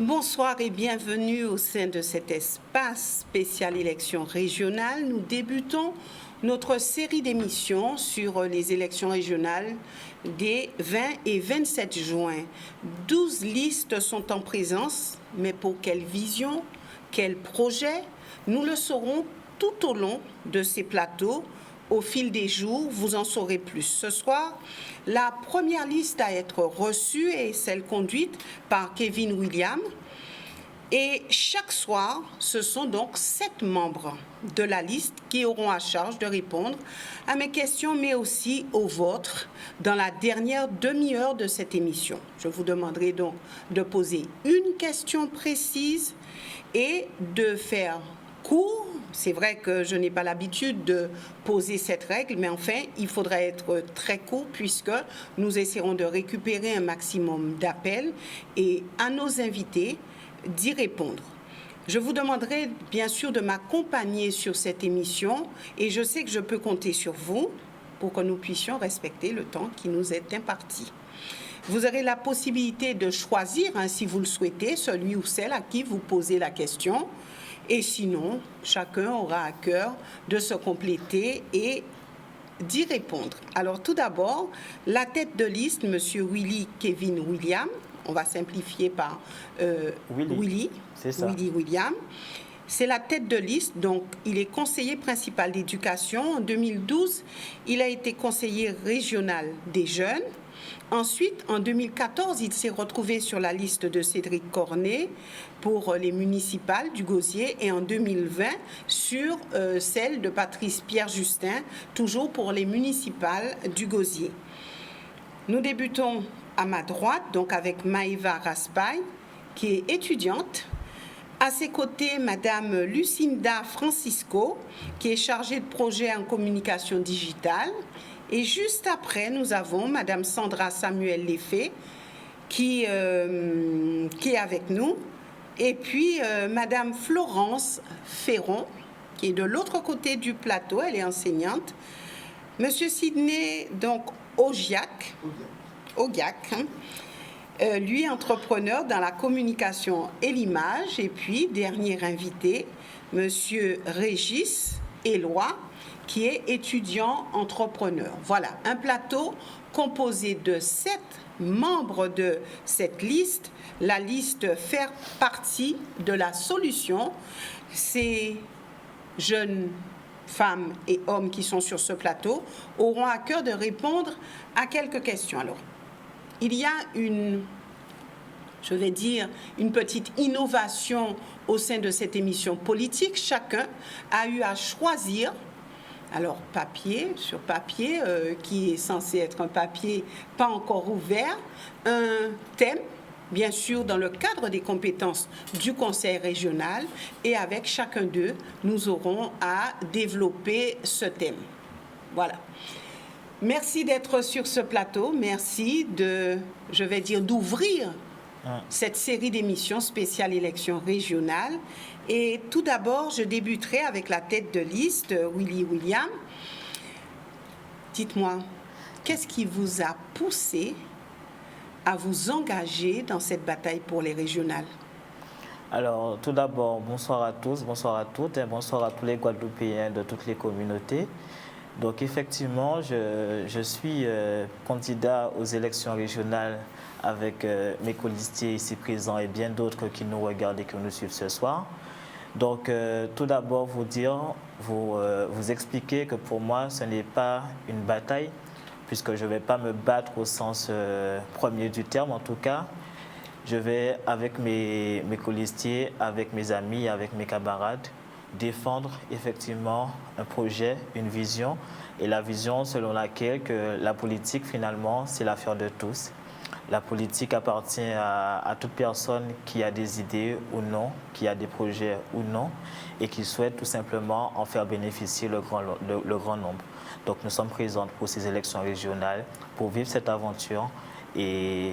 Bonsoir et bienvenue au sein de cet espace spécial élections régionales. Nous débutons notre série d'émissions sur les élections régionales des 20 et 27 juin. 12 listes sont en présence, mais pour quelle vision, quel projet? Nous le saurons tout au long de ces plateaux. Au fil des jours, vous en saurez plus. Ce soir, la première liste à être reçue est celle conduite par Kevin Williams. Et chaque soir, ce sont donc 7 membres de la liste qui auront à charge de répondre à mes questions, mais aussi aux vôtres dans la dernière demi-heure de cette émission. Je vous demanderai donc de poser une question précise et de faire court. C'est vrai que je n'ai pas l'habitude de poser cette règle, mais enfin, il faudra être très court puisque nous essaierons de récupérer un maximum d'appels et à nos invités d'y répondre. Je vous demanderai bien sûr de m'accompagner sur cette émission et je sais que je peux compter sur vous pour que nous puissions respecter le temps qui nous est imparti. Vous aurez la possibilité de choisir, si vous le souhaitez, celui ou celle à qui vous posez la question. Et sinon, chacun aura à cœur de se compléter et d'y répondre. Alors tout d'abord, la tête de liste, M. Willy Kevin Williams, on va simplifier par Willy, c'est ça. Willy Williams. C'est la tête de liste, donc il est conseiller principal d'éducation. En 2012, il a été conseiller régional des jeunes. Ensuite, en 2014, il s'est retrouvé sur la liste de Cédric Cornet pour les municipales du Gosier et en 2020 sur celle de Patrice Pierre-Justin, toujours pour les municipales du Gosier. Nous débutons à ma droite, donc avec Maïva Raspail, qui est étudiante. À ses côtés, Madame Lucinda Francisco, qui est chargée de projet en communication digitale. Et juste après, nous avons Madame Sandra Samuel Leffé, qui est avec nous. Et puis, Madame Florence Ferron, qui est de l'autre côté du plateau, elle est enseignante. Monsieur Sidney, donc, Ogiac, lui, entrepreneur dans la communication et l'image. Et puis, dernier invité, Monsieur Régis Éloi, qui est étudiant entrepreneur. Voilà, un plateau composé de 7 membres de cette liste. La liste fait partie de la solution. Ces jeunes femmes et hommes qui sont sur ce plateau auront à cœur de répondre à quelques questions. Alors, il y a une petite innovation au sein de cette émission politique. Chacun a eu à choisir, alors sur papier, qui est censé être un papier pas encore ouvert, un thème, bien sûr dans le cadre des compétences du conseil régional, et avec chacun d'eux, nous aurons à développer ce thème. Voilà. Merci d'être sur ce plateau. Merci d'ouvrir cette série d'émissions spéciales élections régionales. Et tout d'abord, je débuterai avec la tête de liste, Willy Williams. Dites-moi, qu'est-ce qui vous a poussé à vous engager dans cette bataille pour les régionales? Alors, tout d'abord, bonsoir à tous, bonsoir à toutes et bonsoir à tous les Guadeloupéens de toutes les communautés. Donc, effectivement, je suis candidat aux élections régionales avec mes colistiers ici présents et bien d'autres qui nous regardent et qui nous suivent ce soir. Donc, tout d'abord, vous expliquer que pour moi, ce n'est pas une bataille, puisque je ne vais pas me battre au sens premier du terme, en tout cas. Je vais, avec mes colistiers, avec mes amis, avec mes camarades, défendre effectivement un projet, une vision, et la vision selon laquelle que la politique, finalement, c'est l'affaire de tous. La politique appartient à toute personne qui a des idées ou non, qui a des projets ou non, et qui souhaite tout simplement en faire bénéficier le grand nombre. Donc nous sommes présents pour ces élections régionales, pour vivre cette aventure et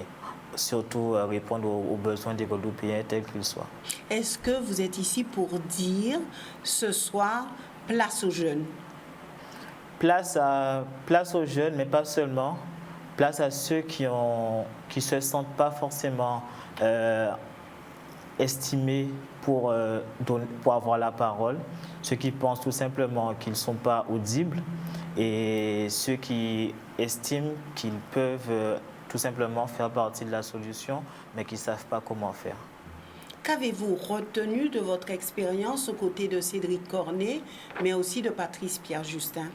surtout répondre aux besoins des Guadeloupéens tels qu'ils soient. Est-ce que vous êtes ici pour dire ce soir, place aux jeunes? Place aux jeunes, mais pas seulement. Place à ceux qui se sentent pas forcément estimés pour avoir la parole, ceux qui pensent tout simplement qu'ils ne sont pas audibles et ceux qui estiment qu'ils peuvent tout simplement faire partie de la solution, mais qui ne savent pas comment faire. Qu'avez-vous retenu de votre expérience aux côtés de Cédric Cornet, mais aussi de Patrice Pierre-Justin?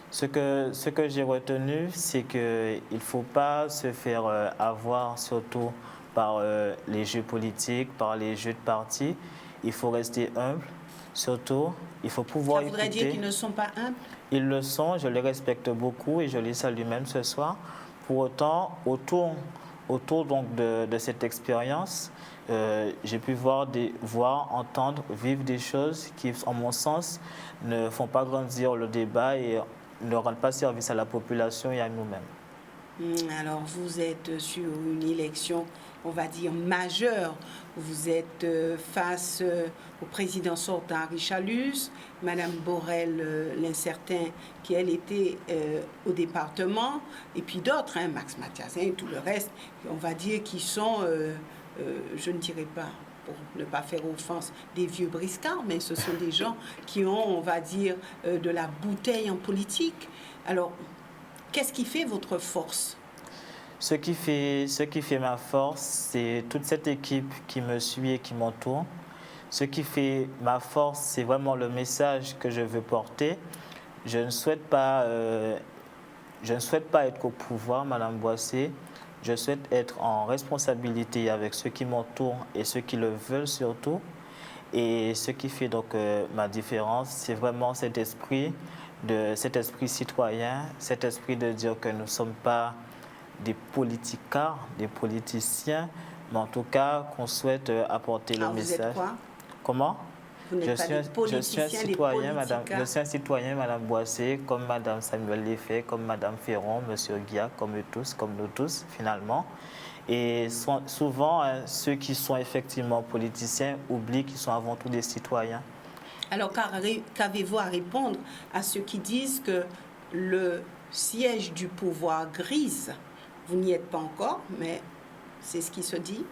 Ce que j'ai retenu, c'est qu'il ne faut pas se faire avoir surtout par les jeux politiques, par les jeux de parti. Il faut rester humble, surtout. Il faut pouvoir Ça voudrait écouter. dire qu'ils ne sont pas humbles? Ils le sont, je les respecte beaucoup et je les salue même ce soir. Pour autant, autour donc de cette expérience, j'ai pu voir, entendre, vivre des choses qui, en mon sens, ne font pas grandir le débat et ne rendent pas service à la population et à nous-mêmes. Alors, vous êtes sur une élection, on va dire, majeure. Vous êtes face au président sortant, Richard Luce, Madame Borel, l'incertain, qui, elle, était au département, et puis d'autres, hein, Max Mathiasin et tout le reste, on va dire, qui sont, je ne dirais pas, pour ne pas faire offense, des vieux briscards, mais ce sont des gens qui ont, on va dire, de la bouteille en politique. Alors, qu'est-ce qui fait votre force? Ce qui fait ma force, c'est toute cette équipe qui me suit et qui m'entoure. Ce qui fait ma force, c'est vraiment le message que je veux porter. Je ne souhaite pas être au pouvoir, Madame Boissé. Je souhaite être en responsabilité avec ceux qui m'entourent et ceux qui le veulent surtout. Et ce qui fait donc ma différence, c'est vraiment cet esprit citoyen, cet esprit de dire que nous ne sommes pas des politicards, des politiciens, mais en tout cas qu'on souhaite apporter le message. Vous êtes quoi? Comment? Vous n'êtes pas des politiciens, je suis un citoyen, Madame Boissé, comme Madame Samuel Léfay, comme Madame Ferron, Monsieur Guia, comme nous tous, finalement. Et souvent, ceux qui sont effectivement politiciens oublient qu'ils sont avant tout des citoyens. Alors, qu'avez-vous à répondre à ceux qui disent que le siège du pouvoir grise, vous n'y êtes pas encore, mais c'est ce qui se dit,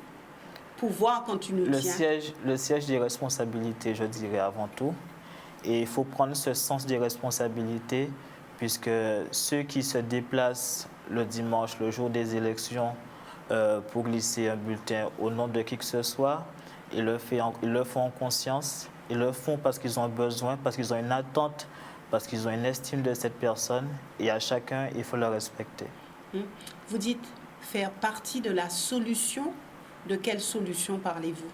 pouvoir quand tu nous tiens. Le siège des responsabilités, je dirais avant tout. Et il faut prendre ce sens des responsabilités, puisque ceux qui se déplacent le dimanche, le jour des élections, pour glisser un bulletin au nom de qui que ce soit, ils le font en conscience, ils le font parce qu'ils ont un besoin, parce qu'ils ont une attente, parce qu'ils ont une estime de cette personne, et à chacun, il faut le respecter. Vous dites faire partie de la solution. De quelle solution parlez-vous?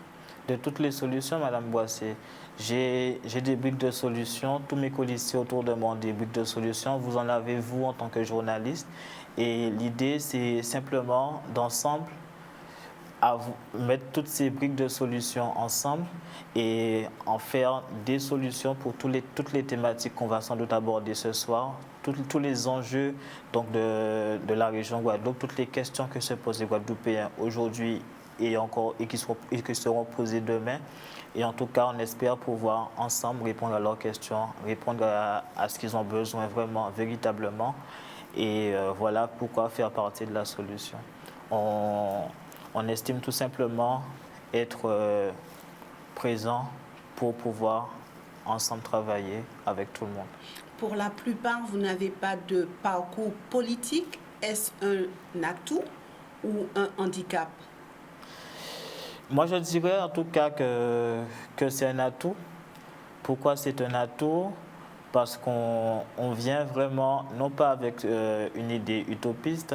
De toutes les solutions, Madame Boissé. J'ai des briques de solutions. Tous mes colistiers autour de moi ont des briques de solutions. Vous en avez, vous, en tant que journaliste. Et l'idée, c'est simplement d'ensemble mettre toutes ces briques de solutions ensemble et en faire des solutions pour toutes les thématiques qu'on va sans doute aborder ce soir, tous les enjeux donc, de la région Guadeloupe, toutes les questions que se posent les Guadeloupéens aujourd'hui et qui seront posées demain. Et en tout cas, on espère pouvoir ensemble répondre à leurs questions, répondre à ce qu'ils ont besoin vraiment, véritablement. Et voilà pourquoi faire partie de la solution. On estime tout simplement être présent pour pouvoir ensemble travailler avec tout le monde. Pour la plupart, vous n'avez pas de parcours politique. Est-ce un atout ou un handicap? Moi, je dirais en tout cas que c'est un atout. Pourquoi c'est un atout? Parce qu'on vient vraiment, non pas avec une idée utopiste,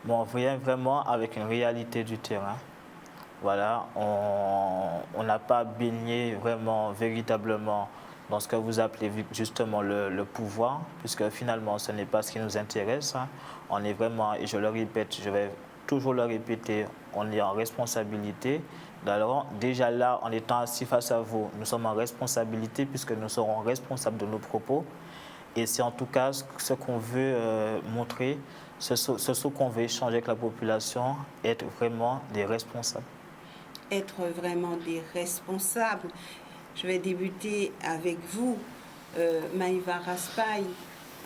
mais on vient vraiment avec une réalité du terrain. Voilà, on n'a pas baigné vraiment, véritablement dans ce que vous appelez justement le pouvoir, puisque finalement ce n'est pas ce qui nous intéresse. On est vraiment, et je le répète, je vais toujours le répéter, on est en responsabilité. Alors, déjà là, en étant assis face à vous, nous sommes en responsabilité puisque nous serons responsables de nos propos. Et c'est en tout cas ce qu'on veut montrer, ce qu'on veut échanger avec la population, être vraiment des responsables. Être vraiment des responsables. Je vais débuter avec vous, Maïva Raspail.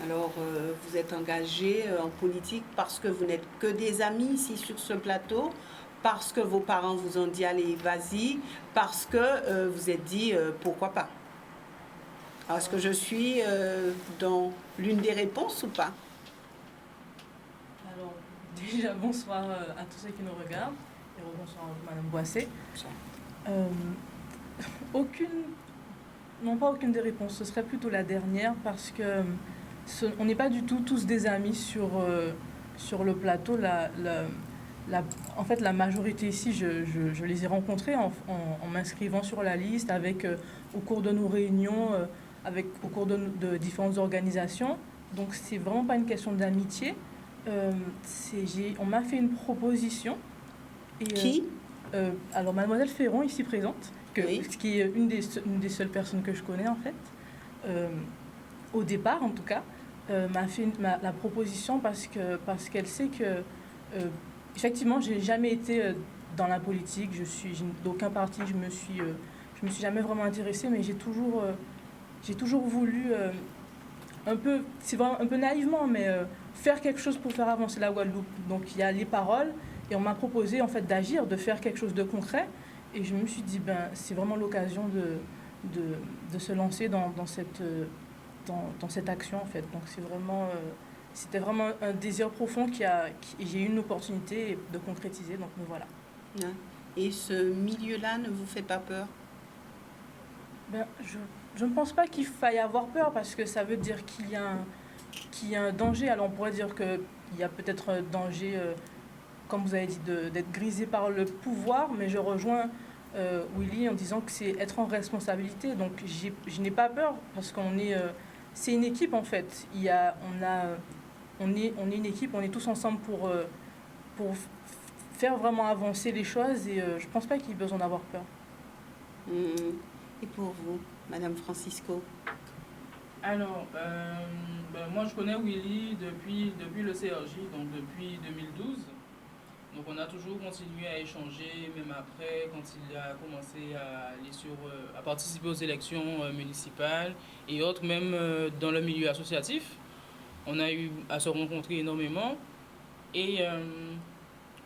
Alors, vous êtes engagée en politique parce que vous n'êtes que des amis ici sur ce plateau, parce que vos parents vous ont dit allez, vas-y, parce que vous êtes dit pourquoi pas? Alors, est-ce que je suis dans l'une des réponses ou pas? Alors, déjà, bonsoir à tous ceux qui nous regardent et bonsoir à Madame Boissé. Non pas aucune des réponses, ce serait plutôt la dernière parce que on n'est pas du tout tous des amis sur le plateau. En fait, la majorité ici, je les ai rencontrés en m'inscrivant sur la liste au cours de nos réunions, au cours de différentes organisations. Donc, c'est vraiment pas une question d'amitié. On m'a fait une proposition. Et, Qui? Alors, Mademoiselle Ferron, ici présente, Oui. qui est une des seules personnes que je connais, en fait, au départ, en tout cas, m'a fait la proposition parce qu'elle sait que, effectivement, je n'ai jamais été dans la politique, d'aucun parti, je me suis jamais vraiment intéressée, mais j'ai toujours voulu, c'est vraiment un peu naïvement, mais faire quelque chose pour faire avancer la Guadeloupe. Donc il y a les paroles, et on m'a proposé en fait d'agir, de faire quelque chose de concret, et je me suis dit c'est vraiment l'occasion de se lancer dans cette action en fait. Donc c'était vraiment un désir profond j'ai eu une opportunité de concrétiser, donc me voilà. Et ce milieu-là ne vous fait pas peur? Je ne pense pas qu'il faille avoir peur parce que ça veut dire qu'il y a un danger. Alors on pourrait dire qu'il y a peut-être un danger, comme vous avez dit, d'être grisé par le pouvoir, mais je rejoins Willy en disant que c'est être en responsabilité. Donc je n'ai pas peur parce c'est une équipe en fait. On est une équipe, on est tous ensemble pour faire vraiment avancer les choses et je ne pense pas qu'il y ait besoin d'avoir peur. Et pour vous, Madame Francisco? Alors, moi je connais Willy depuis le CRJ, donc depuis 2012. Donc on a toujours continué à échanger, même après, quand il a commencé à participer aux élections municipales et autres, même dans le milieu associatif. On a eu à se rencontrer énormément. Et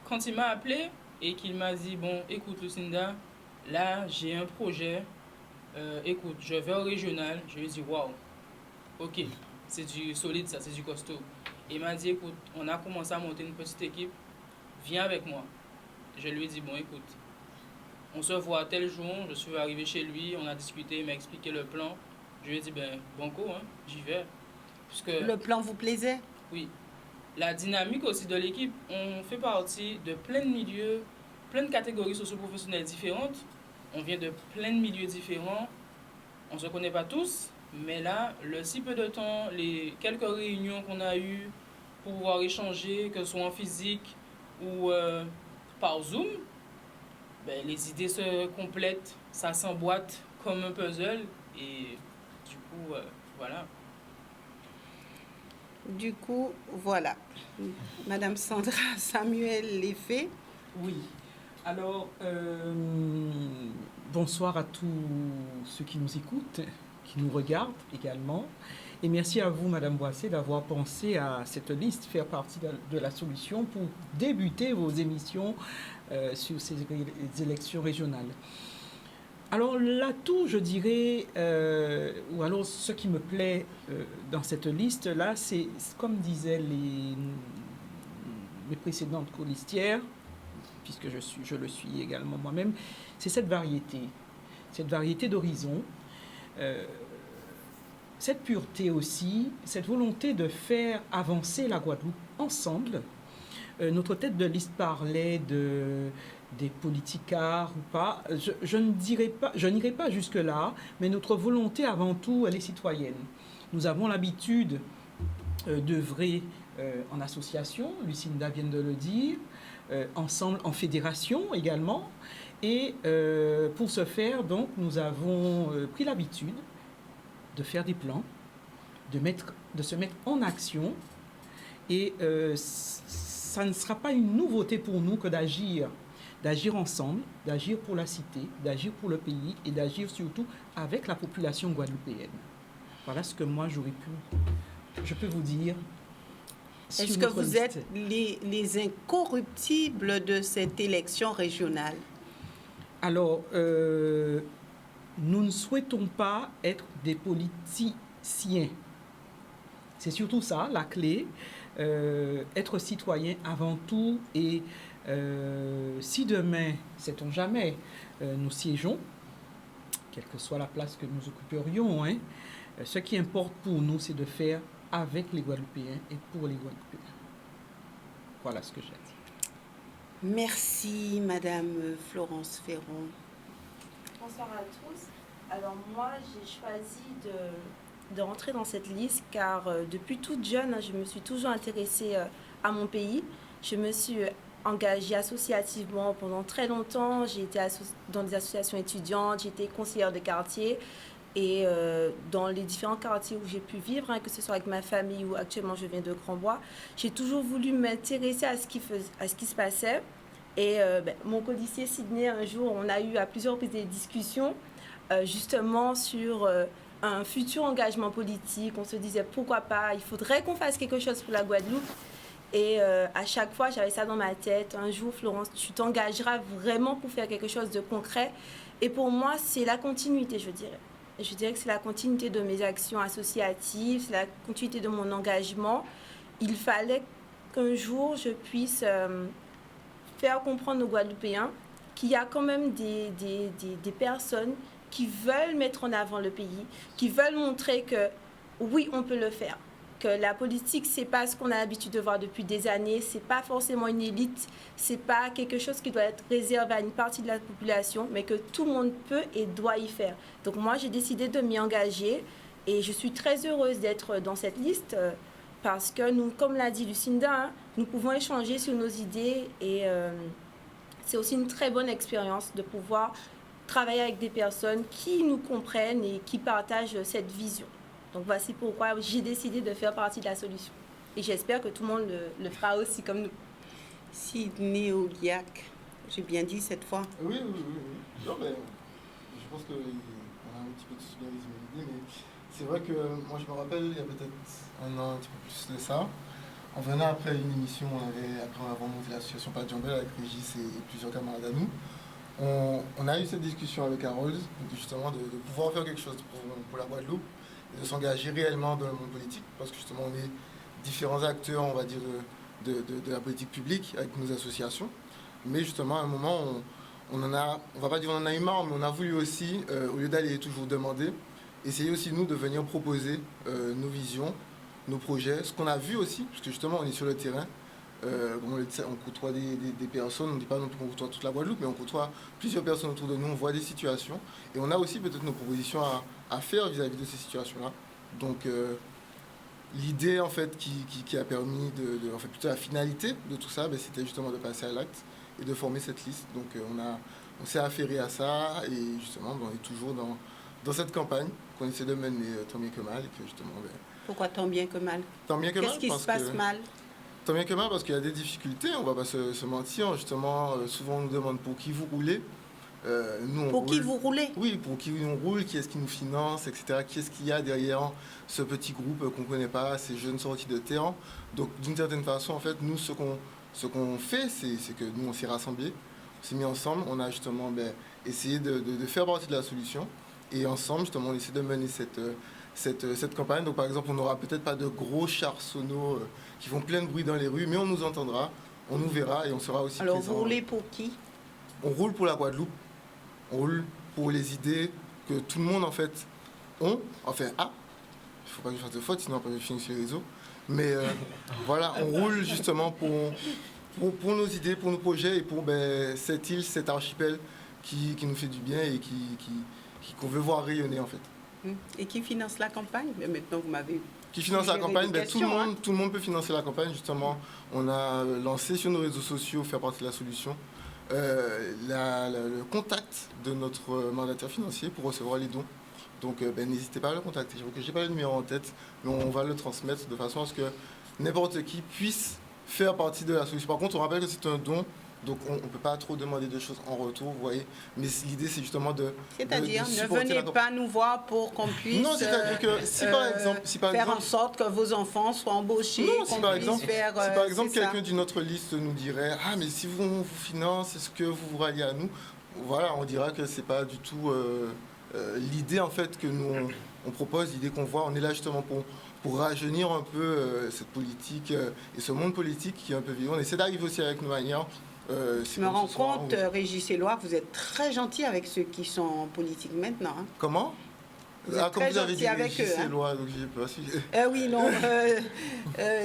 quand il m'a appelé et qu'il m'a dit, bon, écoute Lucinda, là j'ai un projet, écoute, je vais au régional, je lui ai dit, waouh, ok, c'est du solide ça, c'est du costaud. Et il m'a dit, écoute, on a commencé à monter une petite équipe, viens avec moi. Je lui ai dit, bon, écoute, on se voit tel jour, je suis arrivé chez lui, on a discuté, il m'a expliqué le plan. Je lui ai dit, banco, hein, j'y vais. Puisque, le plan vous plaisait? Oui. La dynamique aussi de l'équipe, on fait partie de plein de milieux, plein de catégories socio-professionnelles différentes. On vient de plein de milieux différents. On ne se connaît pas tous, mais là, le si peu de temps, les quelques réunions qu'on a eues pour pouvoir échanger, que ce soit en physique ou par Zoom, les idées se complètent, ça s'emboîte comme un puzzle et du coup, voilà. Du coup, voilà. Madame Sandra Samuel Léfé. Oui. Alors, bonsoir à tous ceux qui nous écoutent, qui nous regardent également. Et merci à vous, Madame Boissé, d'avoir pensé à cette liste, faire partie de la solution pour débuter vos émissions sur ces élections régionales. Alors l'atout, je dirais, ou alors ce qui me plaît dans cette liste-là, c'est comme disaient mes précédentes colistières, puisque je le suis également moi-même, c'est cette variété d'horizons, cette pureté aussi, cette volonté de faire avancer la Guadeloupe ensemble. Notre tête de liste parlait des politicards ou pas. Je n'irai pas jusque-là, mais notre volonté avant tout, elle est citoyenne. Nous avons l'habitude d'œuvrer en association, Lucinda vient de le dire, ensemble en fédération également. Et pour ce faire, donc, nous avons pris l'habitude de faire des plans, de se mettre en action. Et ça ne sera pas une nouveauté pour nous que d'agir ensemble, d'agir pour la cité, d'agir pour le pays et d'agir surtout avec la population guadeloupéenne. Voilà ce que moi je peux vous dire sur Est-ce que notre vous liste. êtes les incorruptibles de cette élection régionale? Alors, nous ne souhaitons pas être des politiciens. C'est surtout ça, la clé. Être citoyen avant tout. Et si demain, sait-on jamais, nous siégeons, quelle que soit la place que nous occuperions, hein, ce qui importe pour nous, c'est de faire avec les Guadeloupéens et pour les Guadeloupéens. Voilà ce que j'ai à dire. Merci, Madame Florence Ferron. Bonsoir à tous. Alors moi, j'ai choisi de rentrer dans cette liste car depuis toute jeune, je me suis toujours intéressée à mon pays. Je me suis engagée associativement pendant très longtemps. J'ai été dans des associations étudiantes, j'ai été conseillère de quartier. Et dans les différents quartiers où j'ai pu vivre, hein, que ce soit avec ma famille ou actuellement je viens de Grand-Bois, j'ai toujours voulu m'intéresser à ce qui se passait. Et mon codicier Sydney, un jour, on a eu à plusieurs reprises des discussions justement sur un futur engagement politique. On se disait pourquoi pas, il faudrait qu'on fasse quelque chose pour la Guadeloupe. Et à chaque fois, j'avais ça dans ma tête. Un jour, Florence, tu t'engageras vraiment pour faire quelque chose de concret. Et pour moi, c'est la continuité, je dirais. Je dirais que c'est la continuité de mes actions associatives, c'est la continuité de mon engagement. Il fallait qu'un jour, je puisse faire comprendre aux Guadeloupéens qu'il y a quand même des personnes qui veulent mettre en avant le pays, qui veulent montrer que oui, on peut le faire. Que la politique, c'est pas ce qu'on a l'habitude de voir depuis des années, c'est pas forcément une élite, c'est pas quelque chose qui doit être réservé à une partie de la population, mais que tout le monde peut et doit y faire. Donc moi, j'ai décidé de m'y engager et je suis très heureuse d'être dans cette liste parce que nous, comme l'a dit Lucinda, hein, nous pouvons échanger sur nos idées et c'est aussi une très bonne expérience de pouvoir travailler avec des personnes qui nous comprennent et qui partagent cette vision. Donc voici pourquoi j'ai décidé de faire partie de la solution. Et j'espère que tout le monde le fera aussi comme nous. Sydney Oliac, j'ai bien dit cette fois. Oui. Non, mais je pense qu'on a un petit peu tous bien résumé l'idée, mais c'est vrai que moi je me rappelle, il y a peut-être un an, un petit peu plus de ça, on venait après une émission, après avoir monté l'association Pas de Jambel avec Régis et plusieurs camarades à nous. On a eu cette discussion avec Harold, justement, de pouvoir faire quelque chose pour la Guadeloupe, de s'engager réellement dans le monde politique, parce que justement on est différents acteurs, on va dire, de la politique publique avec nos associations. Mais justement, à un moment, on va pas dire on en a eu marre, mais on a voulu aussi, au lieu d'aller toujours demander, essayer aussi nous de venir proposer nos visions, nos projets, ce qu'on a vu aussi, parce que justement on est sur le terrain, on côtoie des personnes, on ne dit pas non plus qu'on côtoie toute la Guadeloupe, mais on côtoie plusieurs personnes autour de nous, on voit des situations, et on a aussi peut-être nos propositions à faire vis-à-vis de ces situations-là. Donc l'idée en fait qui a permis en fait plutôt la finalité de tout ça, c'était justement de passer à l'acte et de former cette liste. Donc on s'est affairé à ça et justement on est toujours dans cette campagne qu'on essaie de mener tant bien que mal et que justement. Pourquoi tant bien que mal? Tant bien que mal. Qu'est-ce qui se passe mal? Tant bien que mal parce qu'il y a des difficultés, on ne va pas se mentir. Justement, souvent on nous demande pour qui vous roulez. Nous, pour qui vous roulez? Oui, pour qui on roule, qui est-ce qui nous finance, etc. Qui est-ce qu'il y a derrière ce petit groupe qu'on ne connaît pas, ces jeunes sortis de terrain. Donc d'une certaine façon, en fait, nous, ce qu'on fait, c'est que nous, on s'est rassemblés, on s'est mis ensemble, on a justement essayé de faire partie de la solution. Et ensemble, justement, on essaie de mener cette campagne. Donc par exemple, on n'aura peut-être pas de gros chars sonos qui font plein de bruit dans les rues, mais on nous entendra, on nous verra et on sera aussi Alors présent. vous roulez pour qui? On roule pour la Guadeloupe. On roule pour les idées que tout le monde, en fait, il ne faut pas que je fasse de faute, sinon on peut finir sur les réseaux. Mais voilà, on roule justement pour nos idées, pour nos projets et pour cette île, cet archipel qui nous fait du bien et qu'on veut voir rayonner, en fait. Et qui finance la campagne? Mais maintenant, vous m'avez... Qui finance la campagne? Tout le monde peut financer la campagne, justement. On a lancé sur nos réseaux sociaux, faire partie de la solution, le contact de notre mandataire financier pour recevoir les dons. Donc n'hésitez pas à le contacter. Je n'ai pas le numéro en tête, mais on va le transmettre de façon à ce que n'importe qui puisse faire partie de la solution. Par contre, on rappelle que c'est un don Donc on ne peut pas trop demander de choses en retour, vous voyez. Mais l'idée, c'est justement de C'est-à-dire, de ne supporter venez pas nous voir pour qu'on puisse Non, c'est-à-dire que si par exemple... faire en sorte que vos enfants soient embauchés, Non, qu'on si par puisse exemple, faire... si par exemple c'est ça. quelqu'un d'une autre liste nous dirait « Ah, mais si on vous finance, est-ce que vous vous ralliez à nous ?» Voilà, on dira que c'est pas du tout l'idée en fait que nous on propose, l'idée qu'on voit. On est là justement pour rajeunir un peu cette politique et ce monde politique qui est un peu vivant. On essaie d'arriver aussi avec nos manières. Je me rends compte, Régis Éloi, vous êtes très gentil avec ceux qui sont en politique maintenant. Hein. Comment? Vous êtes très gentil avec eux. Régis Éloi, donc j'ai pas suivi. Oui, non.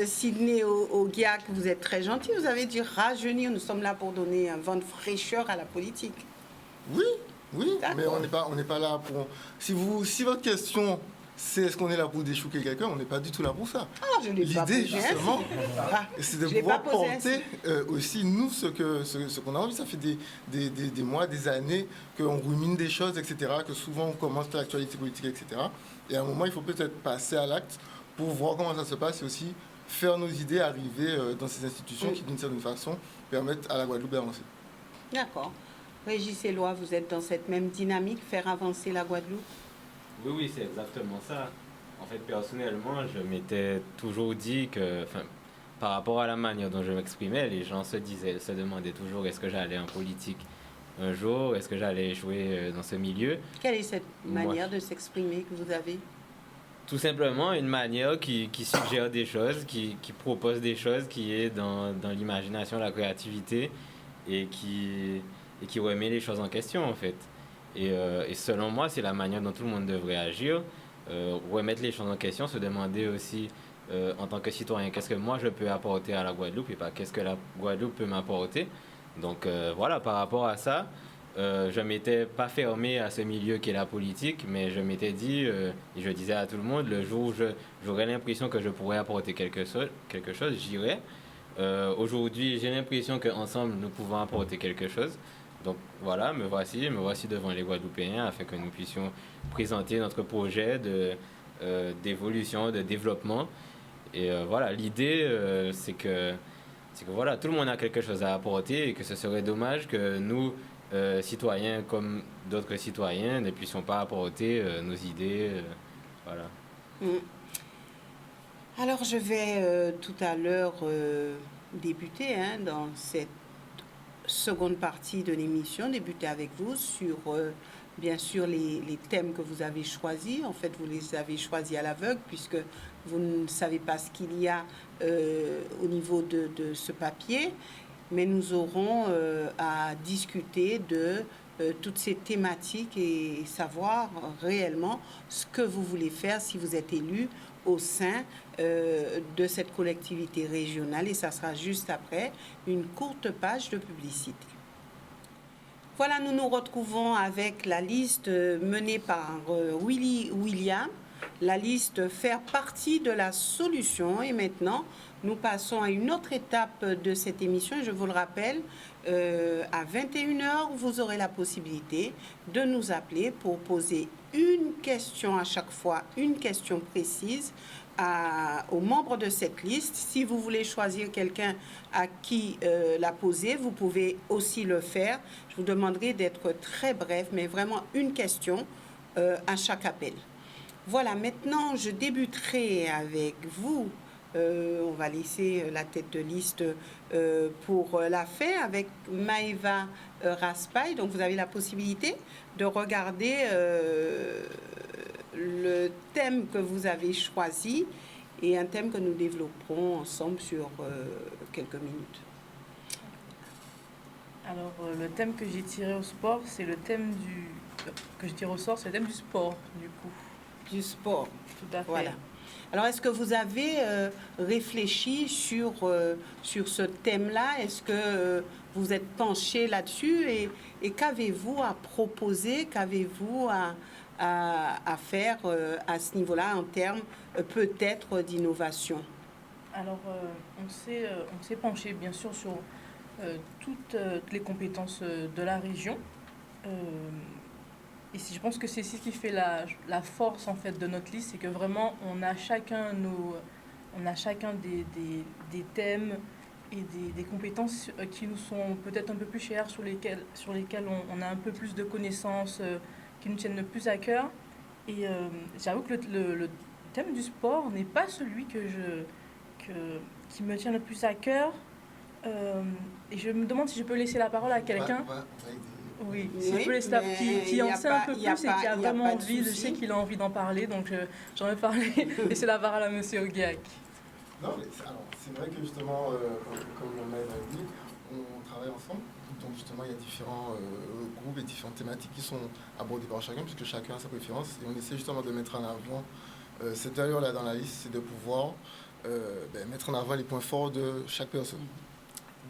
Sidney Ogiac, vous êtes très gentil. Vous avez dit rajeunir. Nous sommes là pour donner un vent de fraîcheur à la politique. Oui, mais on n'est pas là pour... Si votre question, c'est est-ce qu'on est là pour déchouquer quelqu'un, on n'est pas du tout là pour ça. Ah, je l'ai pas posé. L'idée, justement, c'est de pouvoir porter aussi, nous, ce qu'on a envie. Ça fait des mois, des années qu'on rumine des choses, etc., que souvent on commence l'actualité politique, etc. Et à un moment, il faut peut-être passer à l'acte pour voir comment ça se passe et aussi faire nos idées arriver dans ces institutions qui, d'une certaine façon, permettent à la Guadeloupe d'avancer. D'accord. Régis Éloi, vous êtes dans cette même dynamique, faire avancer la Guadeloupe? Oui, c'est exactement ça. En fait, personnellement, je m'étais toujours dit que, par rapport à la manière dont je m'exprimais, les gens se demandaient toujours est-ce que j'allais en politique un jour, est-ce que j'allais jouer dans ce milieu. Quelle est cette manière de s'exprimer que vous avez? Tout simplement une manière qui suggère des choses, qui propose des choses, qui est dans l'imagination, la créativité et qui remet les choses en question en fait. Et selon moi, c'est la manière dont tout le monde devrait agir, remettre les choses en question, se demander aussi en tant que citoyen, qu'est-ce que moi je peux apporter à la Guadeloupe et pas qu'est-ce que la Guadeloupe peut m'apporter. Donc voilà, par rapport à ça, je m'étais pas fermé à ce milieu qui est la politique, mais je m'étais dit, et je disais à tout le monde, le jour où j'aurais l'impression que je pourrais apporter quelque chose, j'irai. Aujourd'hui, j'ai l'impression qu'ensemble, nous pouvons apporter quelque chose. Donc voilà, me voici devant les Guadeloupéens afin que nous puissions présenter notre projet d'évolution, de développement. Et voilà, l'idée, c'est que voilà, tout le monde a quelque chose à apporter et que ce serait dommage que nous, citoyens comme d'autres citoyens, ne puissions pas apporter nos idées. Voilà. Alors je vais tout à l'heure débuter dans cette seconde partie de l'émission, débuter avec vous sur, bien sûr, les thèmes que vous avez choisis. En fait, vous les avez choisis à l'aveugle puisque vous ne savez pas ce qu'il y a au niveau de ce papier. Mais nous aurons à discuter de toutes ces thématiques et savoir réellement ce que vous voulez faire si vous êtes élu au sein de cette collectivité régionale, et ça sera juste après une courte page de publicité. Voilà, nous nous retrouvons avec la liste menée par William, la liste faire partie de la solution. Et maintenant, nous passons à une autre étape de cette émission. Je vous le rappelle, à 21h, vous aurez la possibilité de nous appeler pour poser une question à chaque fois, une question précise aux membres de cette liste. Si vous voulez choisir quelqu'un à qui la poser, vous pouvez aussi le faire. Je vous demanderai d'être très bref, mais vraiment une question à chaque appel. Voilà, maintenant, je débuterai avec vous. On va laisser la tête de liste pour la faire avec Maëva Raspail. Donc, vous avez la possibilité de regarder le thème que vous avez choisi et un thème que nous développerons ensemble sur quelques minutes. Alors, le thème que j'ai tiré au sport, c'est le thème que je tire au sort, c'est le thème du sport, du coup. Du sport. Tout à fait. Voilà. Alors, est-ce que vous avez réfléchi sur ce thème-là? Est-ce que vous êtes penché là-dessus? Et qu'avez-vous à proposer? Qu'avez-vous à faire à ce niveau-là en termes peut-être d'innovation? Alors, on s'est penché bien sûr sur toutes les compétences de la région. Et je pense que c'est ce qui fait la force en fait de notre liste, c'est que vraiment on a chacun des thèmes et des compétences qui nous sont peut-être un peu plus chères, sur lesquelles on a un peu plus de connaissances, qui nous tiennent le plus à cœur. Et j'avoue que le thème du sport n'est pas celui qui me tient le plus à cœur. Et je me demande si je peux laisser la parole à quelqu'un. Oui, si je peux laisser qui en sait un peu plus et qui a vraiment envie. Je sais qu'il a envie d'en parler, donc j'en vais parler. Laisser la parole à M. Oguiak. Non, mais c'est vrai que justement, comme le maître a dit, on travaille ensemble. Donc justement, il y a différents groupes et différentes thématiques qui sont abordées par chacun, puisque chacun a sa préférence. Et on essaie justement de mettre en avant cette valeur-là dans la liste, c'est de pouvoir mettre en avant les points forts de chaque personne.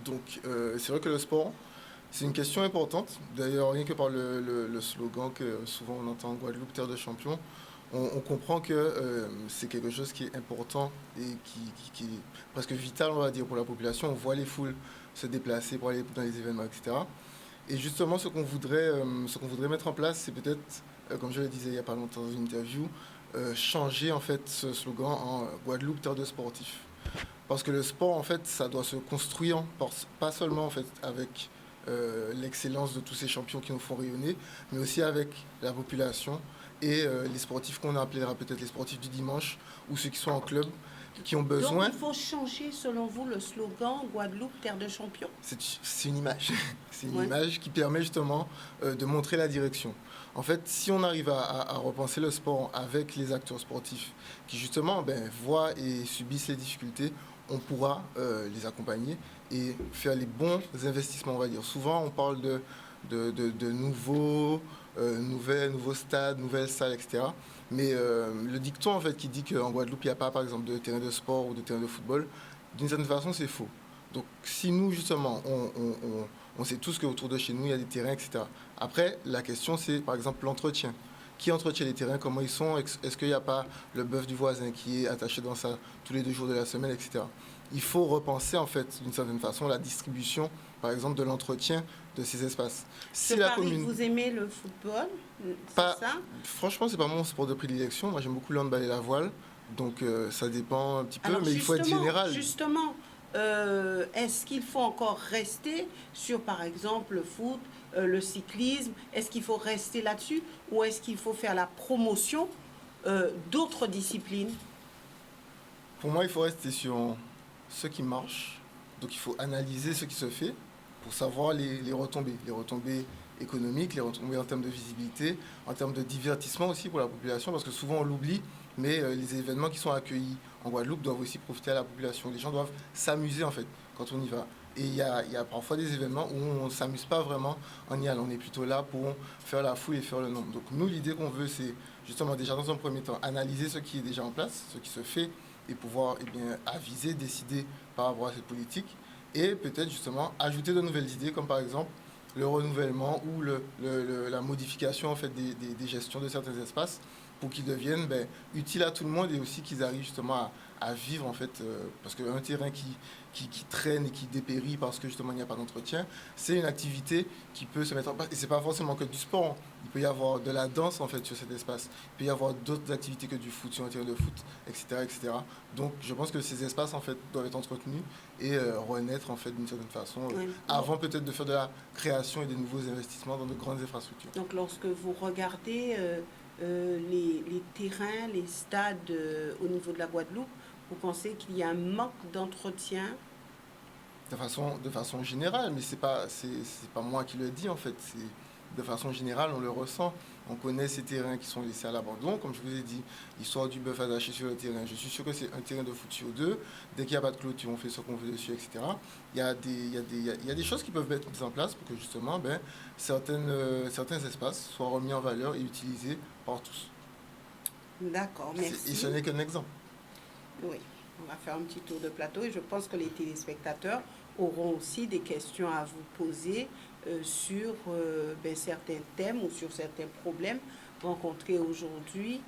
Donc c'est vrai que le sport, c'est une question importante. D'ailleurs, rien que par le slogan que souvent on entend en Guadeloupe, terre de champions, on comprend que c'est quelque chose qui est important et qui est presque vital, on va dire, pour la population. On voit les foules se déplacer pour aller dans les événements, etc. Et justement, ce qu'on voudrait mettre en place, c'est peut-être, comme je le disais il n'y a pas longtemps dans une interview, changer en fait ce slogan en Guadeloupe, terre de sportifs. Parce que le sport, en fait, ça doit se construire, pas seulement en fait, avec l'excellence de tous ces champions qui nous font rayonner, mais aussi avec la population et les sportifs qu'on appellera peut-être les sportifs du dimanche ou ceux qui sont en club, qui ont besoin... Donc il faut changer, selon vous, le slogan Guadeloupe, terre de champions? C'est une image. C'est une image qui permet justement de montrer la direction. En fait, si on arrive à repenser le sport avec les acteurs sportifs qui justement voient et subissent les difficultés, on pourra les accompagner et faire les bons investissements, on va dire. Souvent, on parle de nouveaux stades, nouvelles salles, etc. Mais le dicton en fait, qui dit qu'en Guadeloupe, il n'y a pas, par exemple, de terrain de sport ou de terrain de football, d'une certaine façon, c'est faux. Donc, si nous, justement, on sait tous qu'autour de chez nous, il y a des terrains, etc. Après, la question, c'est, par exemple, l'entretien. Qui entretient les terrains? Comment ils sont? Est-ce qu'il n'y a pas le bœuf du voisin qui est attaché dans ça tous les 2 jours de la semaine, etc. Il faut repenser, en fait, d'une certaine façon, la distribution, par exemple, de l'entretien de ces espaces. Si la commune... Vous aimez le football? Ça? Franchement, c'est pas mon sport de prédilection. Moi, j'aime beaucoup le handball et la voile. Donc, ça dépend un petit peu, mais il faut être général. Justement, est-ce qu'il faut encore rester sur, par exemple, le foot, le cyclisme? Est-ce qu'il faut rester là-dessus ou est-ce qu'il faut faire la promotion d'autres disciplines? Pour moi, il faut rester sur ce qui marche. Donc, il faut analyser ce qui se fait pour savoir les retombées économiques, les retombées en termes de visibilité, en termes de divertissement aussi pour la population, parce que souvent on l'oublie, mais les événements qui sont accueillis en Guadeloupe doivent aussi profiter à la population. Les gens doivent s'amuser en fait quand on y va. Et il y a parfois des événements où on ne s'amuse pas vraiment en y allant. On est plutôt là pour faire la foule et faire le nombre. Donc nous, l'idée qu'on veut, c'est justement déjà dans un premier temps analyser ce qui est déjà en place, ce qui se fait, et pouvoir aviser, décider par rapport à cette politique. Et peut-être justement ajouter de nouvelles idées, comme par exemple le renouvellement ou la modification en fait, des gestions de certains espaces pour qu'ils deviennent utiles à tout le monde et aussi qu'ils arrivent justement à vivre en fait, parce qu'un terrain qui traîne et qui dépérit parce que justement il n'y a pas d'entretien, c'est une activité qui peut se mettre en place. Et c'est pas forcément que du sport. Il peut y avoir de la danse en fait sur cet espace. Il peut y avoir d'autres activités que du foot sur un terrain de foot, etc., etc. Donc je pense que ces espaces en fait doivent être entretenus et renaître en fait d'une certaine façon avant peut-être de faire de la création et des nouveaux investissements dans de grandes infrastructures. Donc lorsque vous regardez les terrains, les stades au niveau de la Guadeloupe, vous pensez qu'il y a un manque d'entretien? De façon générale, mais c'est pas moi qui le dis en fait. De façon générale, on le ressent. On connaît ces terrains qui sont laissés à l'abandon. Comme je vous ai dit, l'histoire du bœuf attaché sur le terrain. Je suis sûr que c'est un terrain de foot sur 2. Dès qu'il n'y a pas de clôture, on fait ce qu'on veut dessus, etc. Il y a des choses qui peuvent être mises en place pour que justement certains espaces soient remis en valeur et utilisés par tous. D'accord, merci. Et ce n'est qu'un exemple. Oui, on va faire un petit tour de plateau et je pense que les téléspectateurs auront aussi des questions à vous poser sur certains thèmes ou sur certains problèmes rencontrés aujourd'hui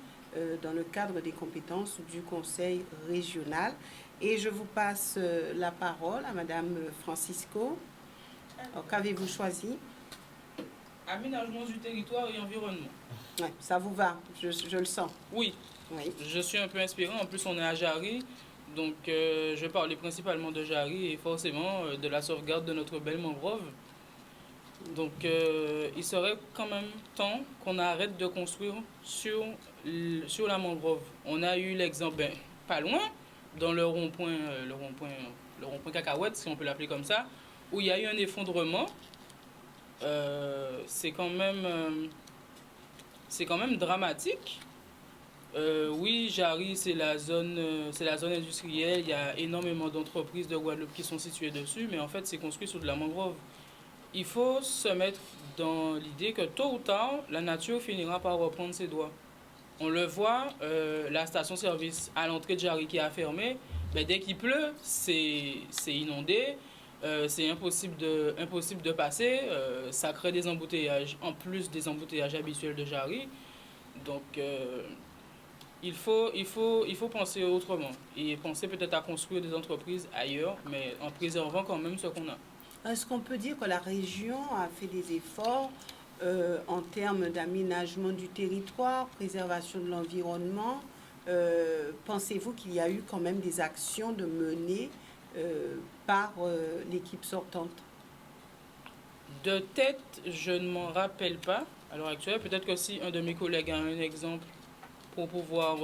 dans le cadre des compétences du Conseil régional. Et je vous passe la parole à Madame Francisco. Qu'avez-vous choisi? Aménagement du territoire et environnement. Ouais, ça vous va, je le sens. Oui. Je suis un peu inspiré. En plus, on est à Jarry. Donc, je vais parler principalement de Jari et forcément de la sauvegarde de notre belle mangrove. Donc, il serait quand même temps qu'on arrête de construire sur la mangrove. On a eu l'exemple, pas loin, dans le rond-point cacahuète, si on peut l'appeler comme ça, où il y a eu un effondrement. C'est quand même dramatique. Oui, Jari, c'est la zone industrielle. Il y a énormément d'entreprises de Guadeloupe qui sont situées dessus, mais en fait, c'est construit sur de la mangrove. Il faut se mettre dans l'idée que tôt ou tard, la nature finira par reprendre ses droits. On le voit, la station-service à l'entrée de Jari qui a fermé, dès qu'il pleut, c'est inondé, c'est impossible de passer, ça crée des embouteillages, en plus des embouteillages habituels de Jari. Donc, il faut penser autrement et penser peut-être à construire des entreprises ailleurs, mais en préservant quand même ce qu'on a. Est-ce qu'on peut dire que la région a fait des efforts en termes d'aménagement du territoire, préservation de l'environnement? Pensez-vous qu'il y a eu quand même des actions de menées par l'équipe sortante? De tête, je ne m'en rappelle pas à l'heure actuelle. Peut-être que si un de mes collègues a un exemple pour pouvoir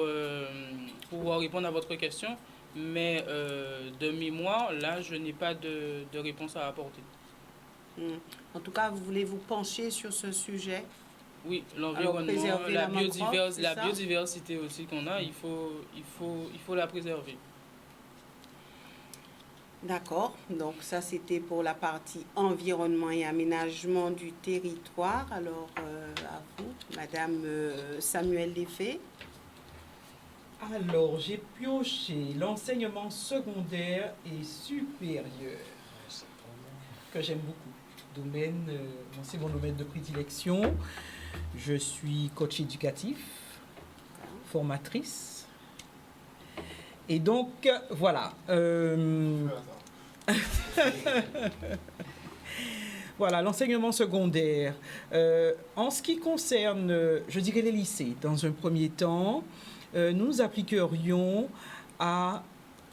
répondre à votre question. Mais de mémoire, là, je n'ai pas de réponse à apporter. En tout cas, voulez vous pencher sur ce sujet? Oui, l'environnement, la biodiversité aussi qu'on a, il faut la préserver. D'accord, donc ça c'était pour la partie environnement et aménagement du territoire. Alors à vous, Madame Samuel Desfay. Alors, j'ai pioché l'enseignement secondaire et supérieur, que j'aime beaucoup. C'est mon domaine de prédilection. Je suis coach éducatif, formatrice. Et donc, voilà. Voilà, l'enseignement secondaire. En ce qui concerne, je dirais les lycées, dans un premier temps, nous nous appliquerions à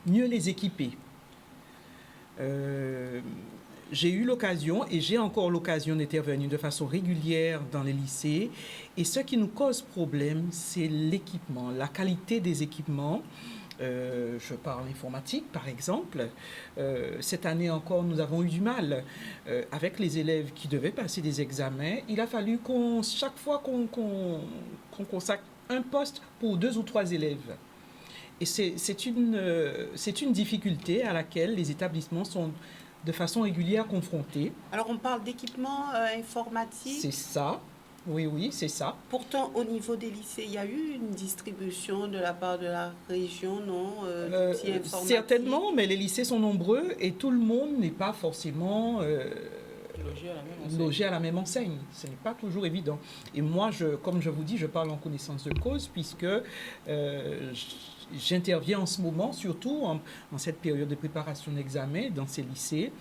mieux les équiper. J'ai eu l'occasion et j'ai encore l'occasion d'intervenir de façon régulière dans les lycées. Et ce qui nous cause problème, c'est l'équipement, la qualité des équipements. Je parle informatique, par exemple. Cette année encore, nous avons eu du mal avec les élèves qui devaient passer des examens. Il a fallu chaque fois qu'on consacre un poste pour 2 ou 3 élèves. Et c'est une difficulté à laquelle les établissements sont de façon régulière confrontés. Alors, on parle d'équipement informatique. C'est ça. Oui, c'est ça. Pourtant, au niveau des lycées, il y a eu une distribution de la part de la région, non, d'outils informatiques. Certainement, mais les lycées sont nombreux et tout le monde n'est pas forcément logé à la même enseigne. Ce n'est pas toujours évident. Et moi, comme je vous dis, je parle en connaissance de cause puisque j'interviens en ce moment, surtout en cette période de préparation d'examen dans ces lycées.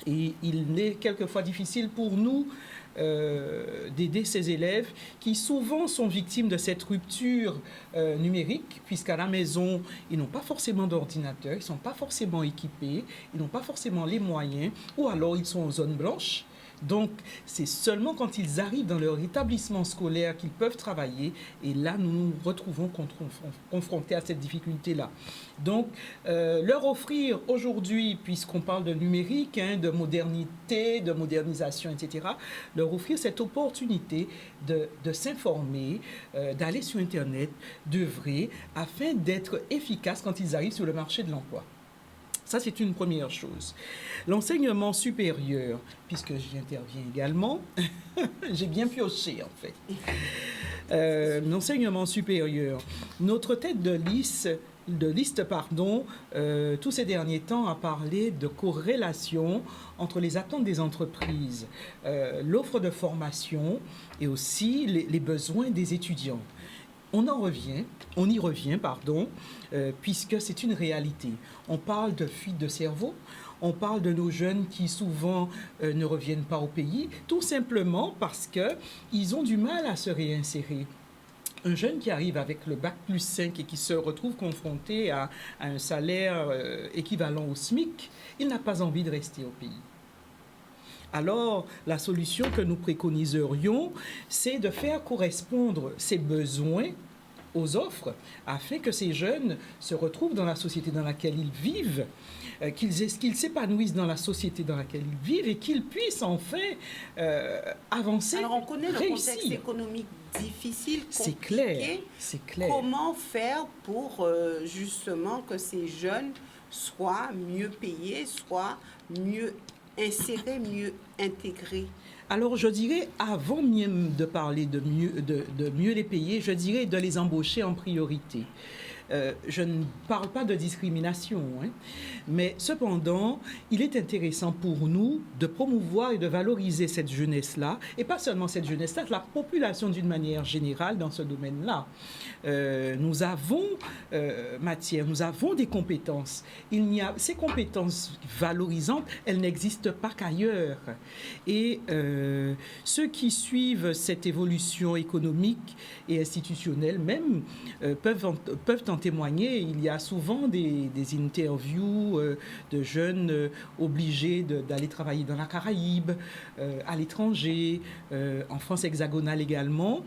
Et il est quelquefois difficile pour nous d'aider ces élèves qui souvent sont victimes de cette rupture numérique, puisqu'à la maison, ils n'ont pas forcément d'ordinateur, ils ne sont pas forcément équipés, ils n'ont pas forcément les moyens, ou alors ils sont en zone blanche. Donc, c'est seulement quand ils arrivent dans leur établissement scolaire qu'ils peuvent travailler. Et là, nous nous retrouvons confrontés à cette difficulté-là. Donc, leur offrir aujourd'hui, puisqu'on parle de numérique, de modernité, de modernisation, etc., leur offrir cette opportunité de s'informer, d'aller sur Internet, d'œuvrer, afin d'être efficaces quand ils arrivent sur le marché de l'emploi. Ça, c'est une première chose. L'enseignement supérieur, puisque j'y interviens également, j'ai bien pioché en fait. L'enseignement supérieur, notre tête de liste, tous ces derniers temps a parlé de corrélation entre les attentes des entreprises, l'offre de formation et aussi les besoins des étudiants. On y revient, puisque c'est une réalité. On parle de fuite de cerveau, on parle de nos jeunes qui souvent ne reviennent pas au pays, tout simplement parce qu'ils ont du mal à se réinsérer. un jeune qui arrive avec le bac plus 5 et qui se retrouve confronté à un salaire équivalent au SMIC, il n'a pas envie de rester au pays. Alors, la solution que nous préconiserions, c'est de faire correspondre ces besoins aux offres afin que ces jeunes se retrouvent dans la société dans laquelle ils vivent, qu'ils s'épanouissent dans la société dans laquelle ils vivent et qu'ils puissent enfin avancer. Alors, on connaît le réussir. contexte économique difficile, C'est compliqué. clair, c'est clair. Comment faire pour justement que ces jeunes soient mieux payés, soient mieux insérés, mieux intégrés? Alors, je dirais, avant même de parler de mieux les payer, je dirais de les embaucher en priorité. Je ne parle pas de discrimination, hein, mais cependant, il est intéressant pour nous de promouvoir et de valoriser cette jeunesse-là, et pas seulement cette jeunesse-là, la population d'une manière générale dans ce domaine-là. Nous avons matière, nous avons des compétences. Ces compétences valorisantes, elles n'existent pas qu'ailleurs. Et ceux qui suivent cette évolution économique et institutionnelle même peuvent en témoigner. Il y a souvent des interviews de jeunes obligés d'aller travailler dans la Caraïbe, à l'étranger, en France hexagonale également.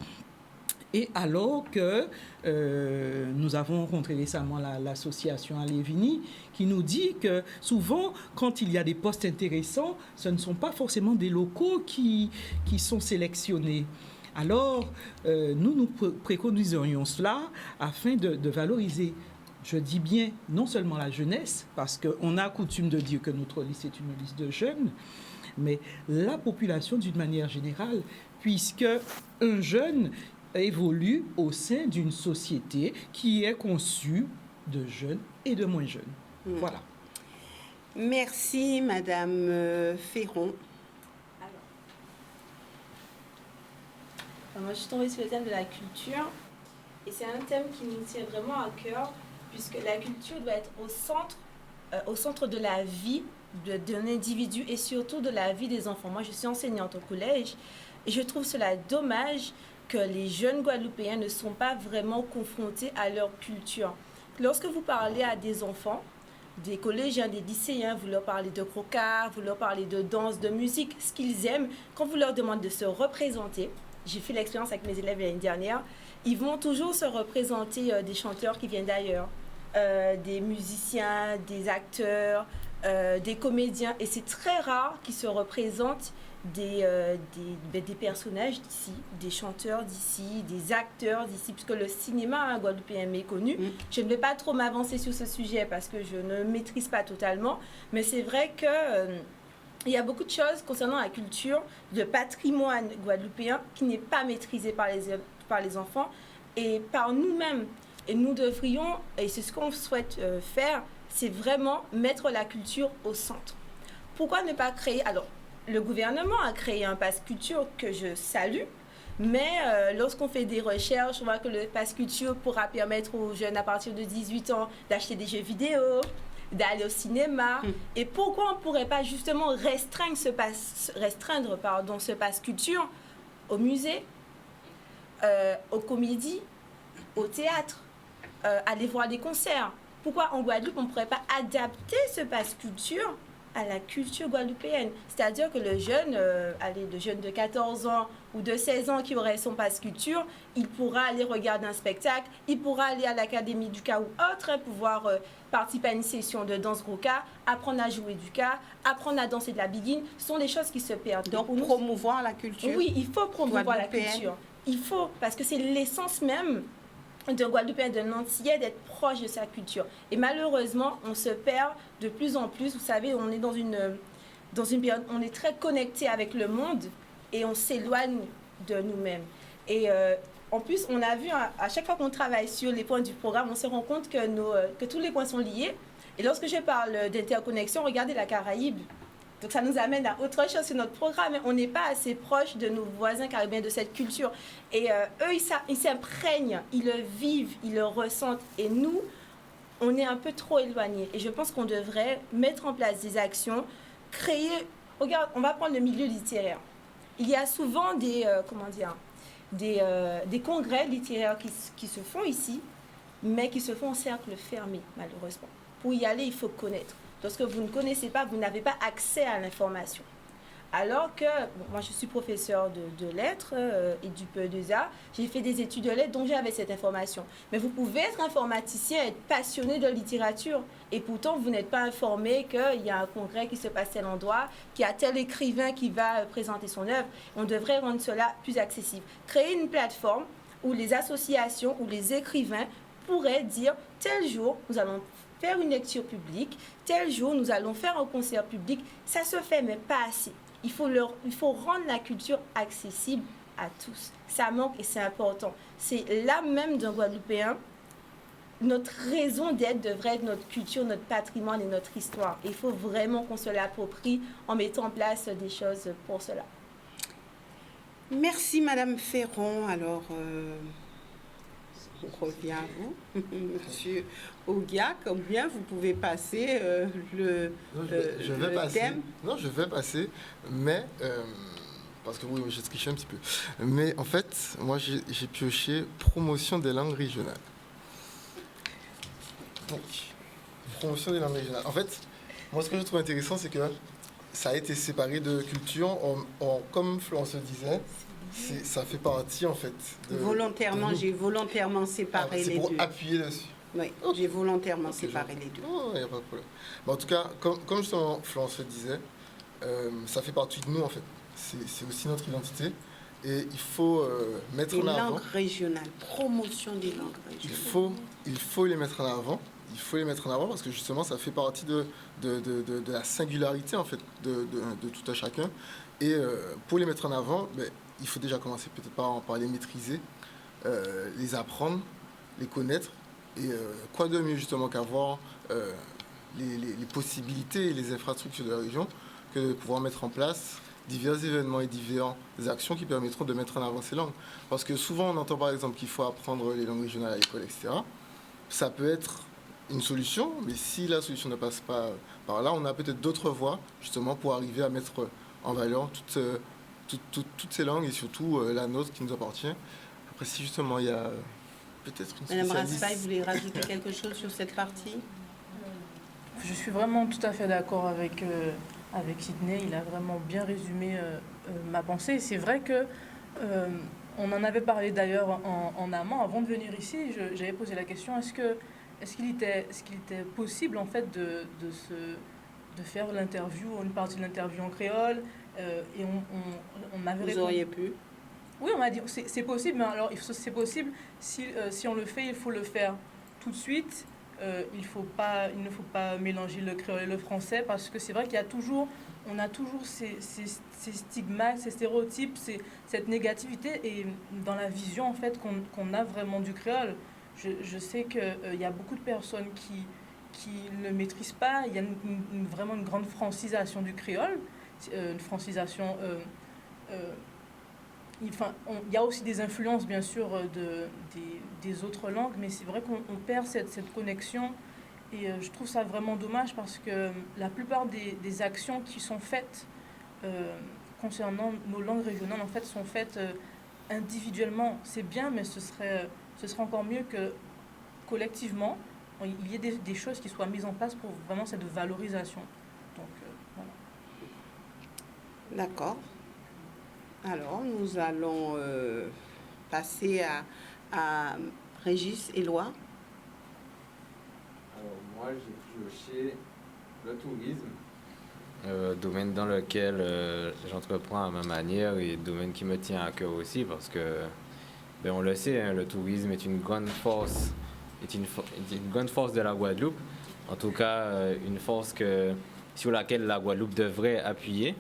Et alors que nous avons rencontré récemment l'association Alévini qui nous dit que souvent, quand il y a des postes intéressants, ce ne sont pas forcément des locaux qui sont sélectionnés. Alors, nous préconiserions cela afin de valoriser, je dis bien, non seulement la jeunesse, parce qu'on a coutume de dire que notre liste est une liste de jeunes, mais la population d'une manière générale, puisque un jeune évolue au sein d'une société qui est conçue de jeunes et de moins jeunes. Voilà. Merci, Madame Ferron. Moi, je suis tombée sur le thème de la culture et c'est un thème qui nous tient vraiment à cœur puisque la culture doit être au centre de la vie d'un individu et surtout de la vie des enfants. Moi, je suis enseignante au collège et je trouve cela dommage que les jeunes Guadeloupéens ne sont pas vraiment confrontés à leur culture. Lorsque vous parlez à des enfants, des collégiens, des lycéens, vous leur parlez de croquart, vous leur parlez de danse, de musique, ce qu'ils aiment, quand vous leur demandez de se représenter, j'ai fait l'expérience avec mes élèves l'année dernière, ils vont toujours se représenter des chanteurs qui viennent d'ailleurs, des musiciens, des acteurs, des comédiens. Et c'est très rare qu'ils se représentent des personnages d'ici, des chanteurs d'ici, des acteurs d'ici, puisque le cinéma guadeloupéen est méconnu. Je ne vais pas trop m'avancer sur ce sujet parce que je ne maîtrise pas totalement, mais c'est vrai que... il y a beaucoup de choses concernant la culture, le patrimoine guadeloupéen qui n'est pas maîtrisé par les enfants et par nous-mêmes. Et nous devrions, et c'est ce qu'on souhaite faire, c'est vraiment mettre la culture au centre. Pourquoi ne pas créer... Alors, le gouvernement a créé un pass culture que je salue, mais lorsqu'on fait des recherches, on voit que le pass culture pourra permettre aux jeunes à partir de 18 ans d'acheter des jeux vidéo, d'aller au cinéma. Et pourquoi on ne pourrait pas justement restreindre ce pass culture au musée, aux comédies, au théâtre, aller voir des concerts? Pourquoi en Guadeloupe on ne pourrait pas adapter ce pass culture à la culture guadeloupéenne? C'est-à-dire que le jeune, le jeune de 14 ans ou de 16 ans qui aurait son pass culture, il pourra aller regarder un spectacle, il pourra aller à l'académie du Ka ou autre, pouvoir participer à une session de danse gros-Ka, apprendre à jouer du Ka, apprendre à danser de la biguine. Ce sont des choses qui se perdent. Donc, promouvoir la culture. Oui, il faut promouvoir la culture. Il faut, parce que c'est l'essence même d'un Guadeloupéen, d'un Antillais, d'être proche de sa culture. Et malheureusement, on se perd de plus en plus. Vous savez, on est dans une période, on est très connecté avec le monde et on s'éloigne de nous-mêmes. Et en plus, on a vu, à chaque fois qu'on travaille sur les points du programme, on se rend compte que tous les points sont liés. Et lorsque je parle d'interconnexion, regardez la Caraïbe. Donc ça nous amène à autre chose sur notre programme. On n'est pas assez proche de nos voisins caribéens, de cette culture. Et eux, ils s'imprègnent, ils le vivent, ils le ressentent. Et nous, on est un peu trop éloignés. Et je pense qu'on devrait mettre en place des actions, créer... Regarde, on va prendre le milieu littéraire. Il y a souvent des congrès littéraires qui se font ici, mais qui se font en cercle fermé, malheureusement. Pour y aller, il faut connaître. Lorsque vous ne connaissez pas, vous n'avez pas accès à l'information. Alors que, moi je suis professeure de lettres et du PE2A, j'ai fait des études de lettres dont j'avais cette information. Mais vous pouvez être informaticien, être passionné de littérature, et pourtant vous n'êtes pas informé qu'il y a un congrès qui se passe à tel endroit, qu'il y a tel écrivain qui va présenter son œuvre. On devrait rendre cela plus accessible. Créer une plateforme où les associations ou les écrivains pourraient dire tel jour nous allons faire une lecture publique, tel jour nous allons faire un concert public. Ça se fait, mais pas assez. Il faut rendre la culture accessible à tous. Ça manque et c'est important. C'est l'âme même d'un Guadeloupéen. Notre raison d'être devrait être notre culture, notre patrimoine et notre histoire. Il faut vraiment qu'on se l'approprie en mettant en place des choses pour cela. Merci Madame Ferron. Alors, on revient à vous. Monsieur Ogia, combien vous pouvez passer je vais passer. thème? Non, je vais passer, mais parce que oui, j'ai triché un petit peu. Mais en fait, moi, j'ai pioché promotion des langues régionales. Donc, promotion des langues régionales. En fait, moi, ce que je trouve intéressant, c'est que ça a été séparé de culture. Comme Florence le disait, ça fait partie, en fait. Volontairement, j'ai volontairement séparé les deux. C'est pour appuyer dessus. Oui, j'ai volontairement séparé les deux. Oh, il n'y a pas de problème. Mais en tout cas, comme justement Florence le disait, ça fait partie de nous, en fait. C'est aussi notre identité. Et il faut mettre en avant... Les langues régionales, promotion des langues régionales. Il faut les mettre en avant. Il faut les mettre en avant parce que justement, ça fait partie de la singularité, en fait, de tout un chacun. Et pour les mettre en avant, il faut déjà commencer peut-être par les maîtriser, les apprendre, les connaître. Et quoi de mieux justement qu'avoir les possibilités et les infrastructures de la région que de pouvoir mettre en place divers événements et diverses actions qui permettront de mettre en avant ces langues. Parce que souvent on entend par exemple qu'il faut apprendre les langues régionales à l'école, etc. Ça peut être une solution, mais si la solution ne passe pas par là, on a peut-être d'autres voies justement pour arriver à mettre en valeur toutes ces langues et surtout la nôtre qui nous appartient. Après, si justement il y a peut-être une spécialiste... Madame Raspail, vous voulez rajouter quelque chose sur cette partie? Je suis vraiment tout à fait d'accord avec Sidney. Il a vraiment bien résumé ma pensée. C'est vrai que on en avait parlé d'ailleurs en amont. Avant de venir ici, j'avais posé la question, est-ce qu'il était possible en fait de faire l'interview, une partie de l'interview en créole, et on avait Vous auriez pu. Oui, on m'a dit c'est possible, mais alors c'est possible si on le fait, il faut le faire tout de suite. Il ne faut pas mélanger le créole et le français parce que c'est vrai on a toujours ces stigmates, ces stéréotypes, cette négativité et dans la vision en fait qu'on a vraiment du créole. Je sais qu'il y a beaucoup de personnes qui ne maîtrisent pas. Il y a vraiment une grande francisation du créole, une francisation. Il y a aussi des influences, bien sûr, des autres langues, mais c'est vrai qu'on perd cette connexion. Et je trouve ça vraiment dommage parce que la plupart des actions qui sont faites concernant nos langues régionales, en fait, sont faites individuellement. C'est bien, mais ce serait encore mieux que collectivement, il y ait des choses qui soient mises en place pour vraiment cette valorisation. Donc, voilà. D'accord. Alors, nous allons passer à Régis Éloi. Alors, moi, j'ai pioché le tourisme, domaine dans lequel j'entreprends à ma manière et domaine qui me tient à cœur aussi parce que, on le sait, hein, le tourisme est une grande force, une grande force de la Guadeloupe. En tout cas, une force sur laquelle la Guadeloupe devrait appuyer.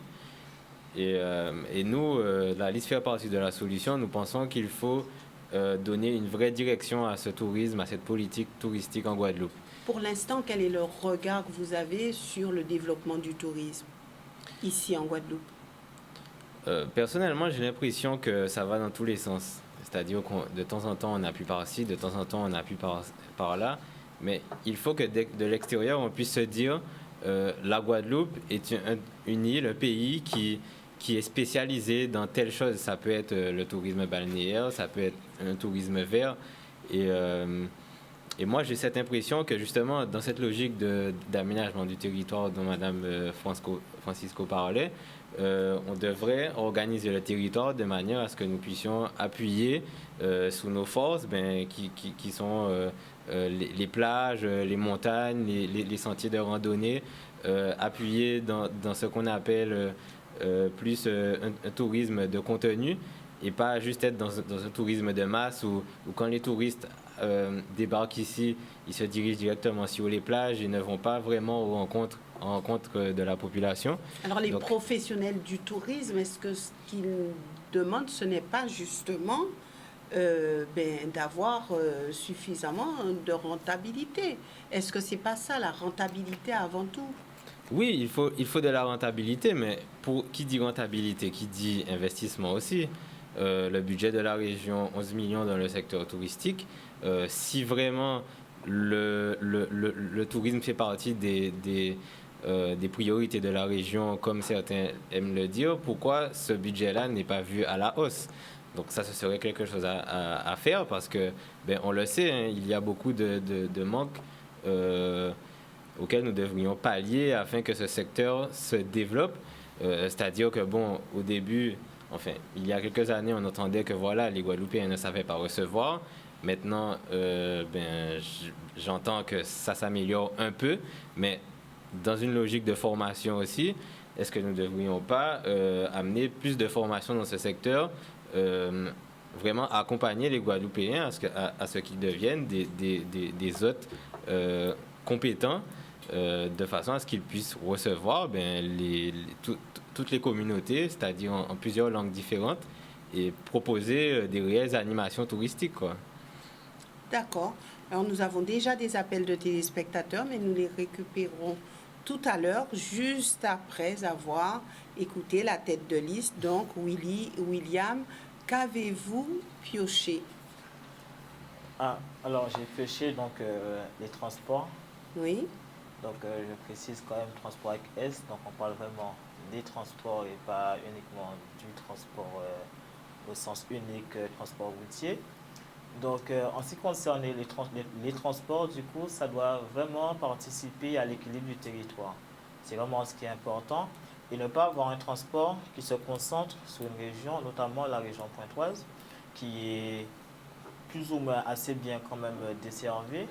Et nous, la liste fait partie de la solution. Nous pensons qu'il faut donner une vraie direction à ce tourisme, à cette politique touristique en Guadeloupe. Pour l'instant, quel est le regard que vous avez sur le développement du tourisme ici en Guadeloupe? Personnellement, j'ai l'impression que ça va dans tous les sens. C'est-à-dire que de temps en temps, on appuie par-ci, de temps en temps, on appuie par-là. Mais il faut que de l'extérieur, on puisse se dire la Guadeloupe est une île, un pays qui est spécialisé dans telle chose. Ça peut être le tourisme balnéaire, ça peut être un tourisme vert. Et moi, j'ai cette impression que justement, dans cette logique d'aménagement du territoire dont Mme Francisco parlait, on devrait organiser le territoire de manière à ce que nous puissions appuyer sous nos forces qui sont les plages, les montagnes, les sentiers de randonnée, appuyer dans ce qu'on appelle plus un tourisme de contenu et pas juste être dans un tourisme de masse où quand les touristes débarquent ici, ils se dirigent directement sur les plages et ne vont pas vraiment aux rencontres de la population. Alors les professionnels du tourisme, est-ce que ce qu'ils demandent, ce n'est pas justement d'avoir suffisamment de rentabilité? Est-ce que c'est pas ça, la rentabilité avant tout? Oui, il faut de la rentabilité, mais qui dit rentabilité, qui dit investissement aussi. Le budget de la région, 11 millions dans le secteur touristique. Si vraiment le tourisme fait partie des priorités de la région, comme certains aiment le dire, pourquoi ce budget-là n'est pas vu à la hausse? Donc ça, ce serait quelque chose à faire parce que, on le sait, hein, il y a beaucoup de manques auxquels nous devrions pallier afin que ce secteur se développe. C'est-à-dire que, au début, enfin, il y a quelques années, on entendait que voilà, les Guadeloupéens ne savaient pas recevoir. Maintenant, j'entends que ça s'améliore un peu, mais dans une logique de formation aussi, est-ce que nous ne devrions pas amener plus de formation dans ce secteur, vraiment accompagner les Guadeloupéens à ce qu'ils deviennent des hôtes compétents, de façon à ce qu'ils puissent recevoir toutes les communautés, c'est-à-dire en plusieurs langues différentes, et proposer des réelles animations touristiques, quoi. D'accord. Alors nous avons déjà des appels de téléspectateurs, mais nous les récupérerons tout à l'heure, juste après avoir écouté la tête de liste. Donc, William, qu'avez-vous pioché? Alors, j'ai pioché les transports. Oui. Donc, je précise quand même transport avec S. Donc, on parle vraiment des transports et pas uniquement du transport au sens unique, transport routier. Donc, en ce qui concerne les transports, du coup, ça doit vraiment participer à l'équilibre du territoire. C'est vraiment ce qui est important. Et ne pas avoir un transport qui se concentre sur une région, notamment la région pointoise, qui est plus ou moins assez bien quand même desservie,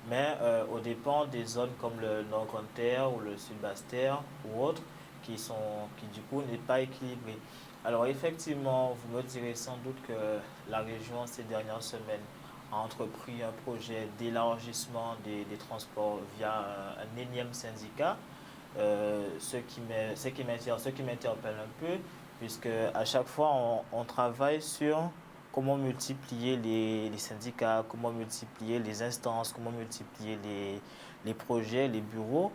mais aux dépens des zones comme le Nord Grande Terre ou le Sud Basse Terre ou autres, qui du coup n'est pas équilibré. Alors effectivement, vous me direz sans doute que la région ces dernières semaines a entrepris un projet d'élargissement des transports via un énième syndicat, ce qui m'interpelle un peu, puisque à chaque fois on travaille sur comment multiplier les syndicats, comment multiplier les instances, comment multiplier les projets, les bureaux,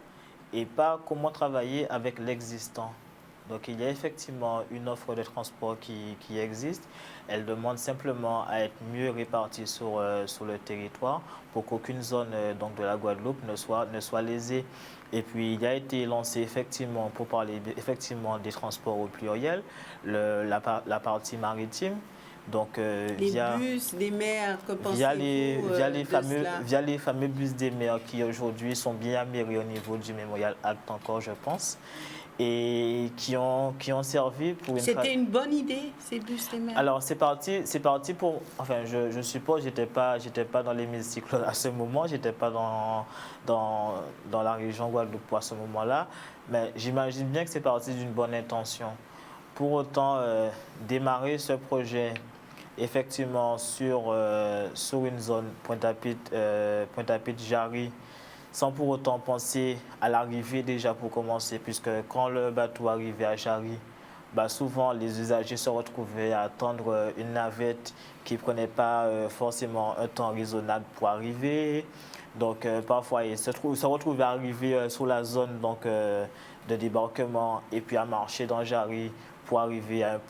et pas comment travailler avec l'existant. Donc il y a effectivement une offre de transport qui existe. Elle demande simplement à être mieux répartie sur le territoire pour qu'aucune zone donc de la Guadeloupe ne soit lésée. Et puis il a été lancé effectivement, pour parler effectivement des transports au pluriel, la partie maritime. Donc, bus des mers, que pensez-vous via les fameux bus des mers qui aujourd'hui sont bien améliorés au niveau du Mémorial Act encore, je pense, et qui ont servi pour une... C'était une bonne idée, ces bus des mers? Alors, c'est parti pour... Enfin, je suppose, j'étais pas dans l'hémicycle à ce moment, j'étais pas dans la région Guadeloupe à ce moment-là, mais j'imagine bien que c'est parti d'une bonne intention. Pour autant, démarrer ce projet effectivement sur une zone Pointe-à-Pitre-Jarry, sans pour autant penser à l'arrivée déjà pour commencer, puisque quand le bateau arrivait à Jarry, souvent les usagers se retrouvaient à attendre une navette qui ne prenait pas forcément un temps raisonnable pour arriver. Donc parfois ils se retrouvaient à arriver sur la zone de débarquement et puis à marcher dans Jarry pour arriver à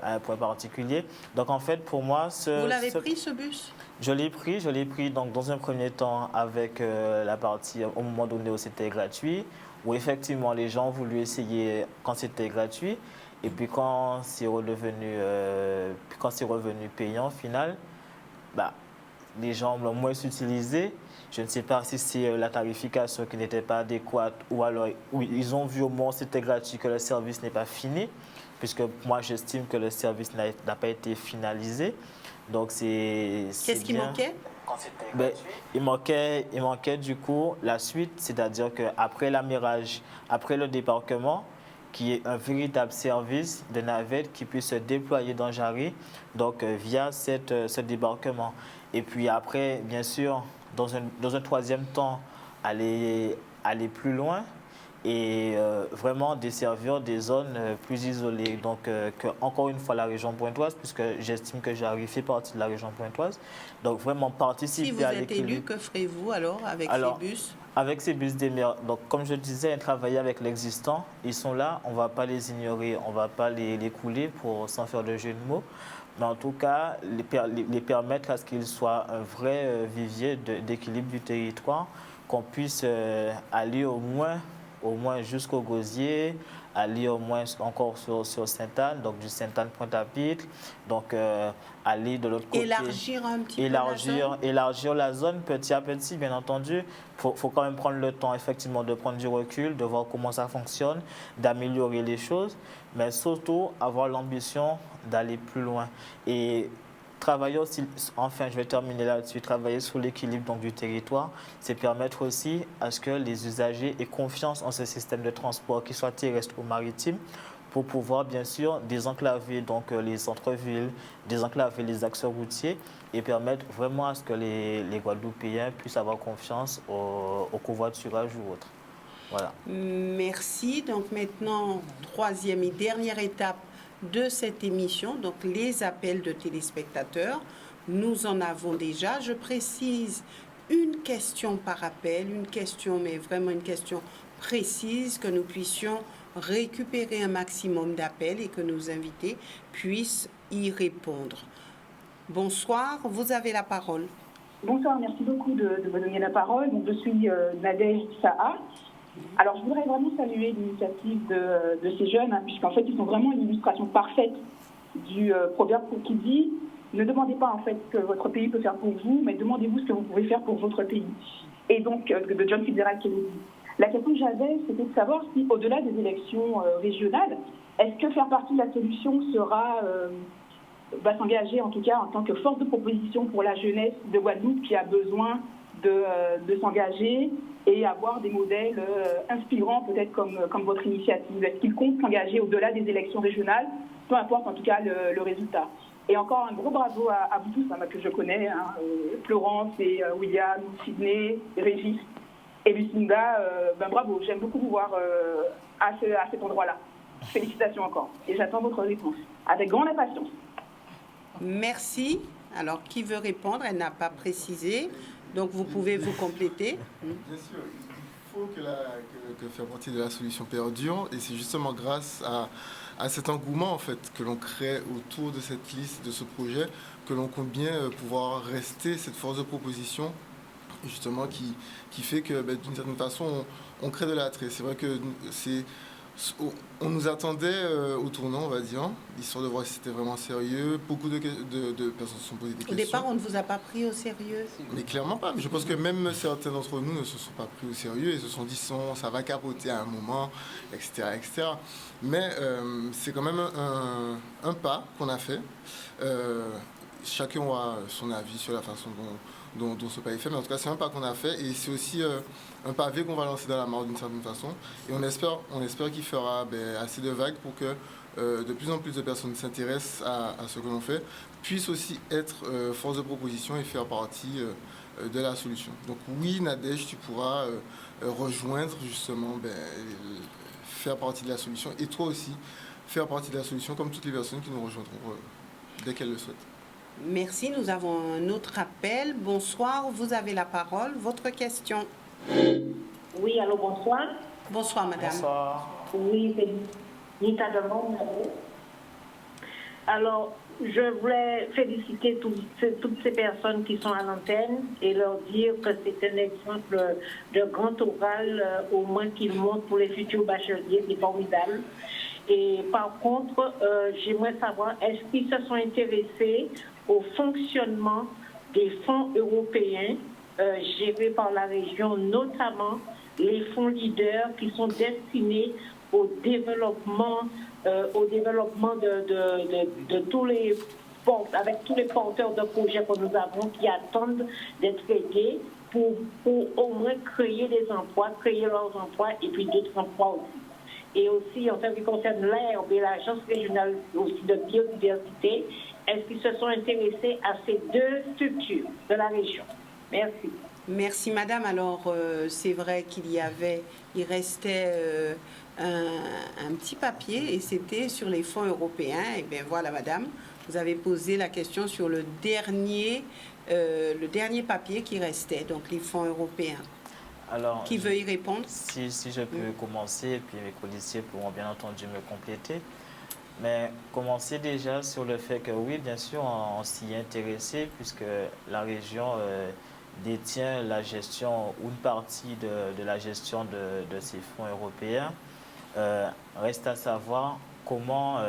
un point particulier. Donc en fait, pour moi... Vous l'avez pris, ce bus? Je l'ai pris donc, dans un premier temps avec la partie, au moment donné où c'était gratuit, où effectivement les gens ont voulu essayer quand c'était gratuit. Et puis quand c'est revenu payant au final, bah, les gens l'ont moins utilisé. Je ne sais pas si c'est la tarification qui n'était pas adéquate ou alors ils ont vu au moins c'était gratuit que le service n'est pas fini, puisque moi j'estime que le service n'a pas été finalisé. Donc Qu'est-ce qui manquait? Ben, il manquait du coup la suite, c'est-à-dire qu'après l'amirage, après le débarquement, qui est un véritable service de navette qui puisse se déployer dans Jarry, donc via ce débarquement. Et puis après, bien sûr, dans un troisième temps, aller plus loin et vraiment desservir des zones plus isolées. Donc, encore une fois, la région pointoise, puisque j'estime que Jarry fait partie de la région pointoise. Donc, vraiment participer à l'équilibre. Si vous êtes élu, que ferez-vous alors avec ces bus? Avec ces bus d'émer, donc comme je disais, travailler avec l'existant, ils sont là, on ne va pas les ignorer, on ne va pas les couler sans faire de jeu de mots, mais en tout cas, les permettre à ce qu'ils soient un vrai vivier d'équilibre du territoire, qu'on puisse aller au moins jusqu'au Gosier, aller au moins encore sur Sainte-Anne, donc du Sainte-Anne Pointe-à-Pitre, donc aller de l'autre côté. Élargir un petit peu la zone. Élargir la zone petit à petit, bien entendu. Il faut quand même prendre le temps, effectivement, de prendre du recul, de voir comment ça fonctionne, d'améliorer les choses, mais surtout avoir l'ambition d'aller plus loin. Et travailler aussi, enfin je vais terminer là-dessus, travailler sur l'équilibre du territoire, c'est permettre aussi à ce que les usagers aient confiance en ce système de transport, qu'il soit terrestre ou maritime, pour pouvoir bien sûr désenclaver les centres-villes, désenclaver les axes routiers et permettre vraiment à ce que les Guadeloupéens puissent avoir confiance au covoiturage ou autre. Voilà. Merci. Donc maintenant, troisième et dernière étape de cette émission, donc les appels de téléspectateurs. Nous en avons déjà. Je précise une question par appel, une question, mais vraiment une question précise, que nous puissions récupérer un maximum d'appels et que nos invités puissent y répondre. Bonsoir, vous avez la parole. Bonsoir, merci beaucoup de me donner la parole. Donc, je suis Nadège Saha. Alors, je voudrais vraiment saluer l'initiative de ces jeunes, puisqu'en fait, ils sont vraiment une illustration parfaite du proverbe qui dit « Ne demandez pas en fait ce que votre pays peut faire pour vous, mais demandez-vous ce que vous pouvez faire pour votre pays ». Et donc, de John Fitzgerald Kennedy. La question que j'avais, c'était de savoir si, au-delà des élections régionales, est-ce que faire partie de la solution va s'engager, en tout cas, en tant que force de proposition pour la jeunesse de Guadeloupe qui a besoin de s'engager et avoir des modèles inspirants, peut-être comme votre initiative. Est-ce qu'il compte s'engager au-delà des élections régionales, peu importe en tout cas le résultat. Et encore un gros bravo à vous tous, que je connais, Florence et William, Sydney, Régis et Lucinda. Bravo, j'aime beaucoup vous voir à cet endroit-là. Félicitations encore. Et j'attends votre réponse avec grande impatience. Merci. Alors, qui veut répondre? Elle n'a pas précisé. Donc, vous pouvez vous compléter. Bien sûr, il faut que faire partie de la solution perdure. Et c'est justement grâce à cet engouement en fait, que l'on crée autour de cette liste, de ce projet, que l'on compte bien pouvoir rester cette force de proposition, justement, qui fait que d'une certaine façon, on crée de l'attrait. C'est vrai que on nous attendait au tournant, on va dire, histoire de voir si c'était vraiment sérieux. Beaucoup de personnes se sont posées des questions. Au départ, on ne vous a pas pris au sérieux? Mais clairement pas. Je pense que même certains d'entre nous ne se sont pas pris au sérieux et se sont dit ça va capoter à un moment, etc. etc. Mais c'est quand même un pas qu'on a fait. Chacun a son avis sur la façon dont ce pas est fait, mais en tout cas c'est un pas qu'on a fait et c'est aussi un pavé qu'on va lancer dans la mare d'une certaine façon et on espère qu'il fera assez de vagues pour que de plus en plus de personnes s'intéressent à ce que l'on fait, puissent aussi être force de proposition et faire partie de la solution. Donc oui Nadège, tu pourras rejoindre justement, faire partie de la solution et toi aussi faire partie de la solution comme toutes les personnes qui nous rejoindront dès qu'elles le souhaitent. Merci, nous avons un autre appel. Bonsoir, vous avez la parole. Votre question. Oui, allô, bonsoir. Bonsoir, madame. Bonsoir. Oui, c'est Nita Demont. Alors, je voulais féliciter toutes ces personnes qui sont à l'antenne et leur dire que c'est un exemple de grand oral, au moins qu'ils montrent pour les futurs bacheliers, c'est formidable. Et par contre, j'aimerais savoir, est-ce qu'ils se sont intéressés au fonctionnement des fonds européens gérés par la région, notamment les fonds leaders qui sont destinés au développement de tous les avec tous les porteurs de projets que nous avons qui attendent d'être aidés pour au moins créer des emplois, créer leurs emplois et puis d'autres emplois aussi. Et aussi, en ce qui concerne l'herbe et l'agence régionale aussi de biodiversité, est-ce qu'ils se sont intéressés à ces deux structures de la région? Merci. Merci, madame. Alors, c'est vrai il restait un petit papier et c'était sur les fonds européens. Et bien voilà, madame, vous avez posé la question sur le dernier papier qui restait, donc les fonds européens. Alors, qui veut y répondre? Si je peux commencer, et puis mes policiers pourront bien entendu me compléter. Mais commencer déjà sur le fait que oui, bien sûr, on s'y est intéressé puisque la région détient la gestion ou une partie de la gestion de ces fonds européens. Reste à savoir comment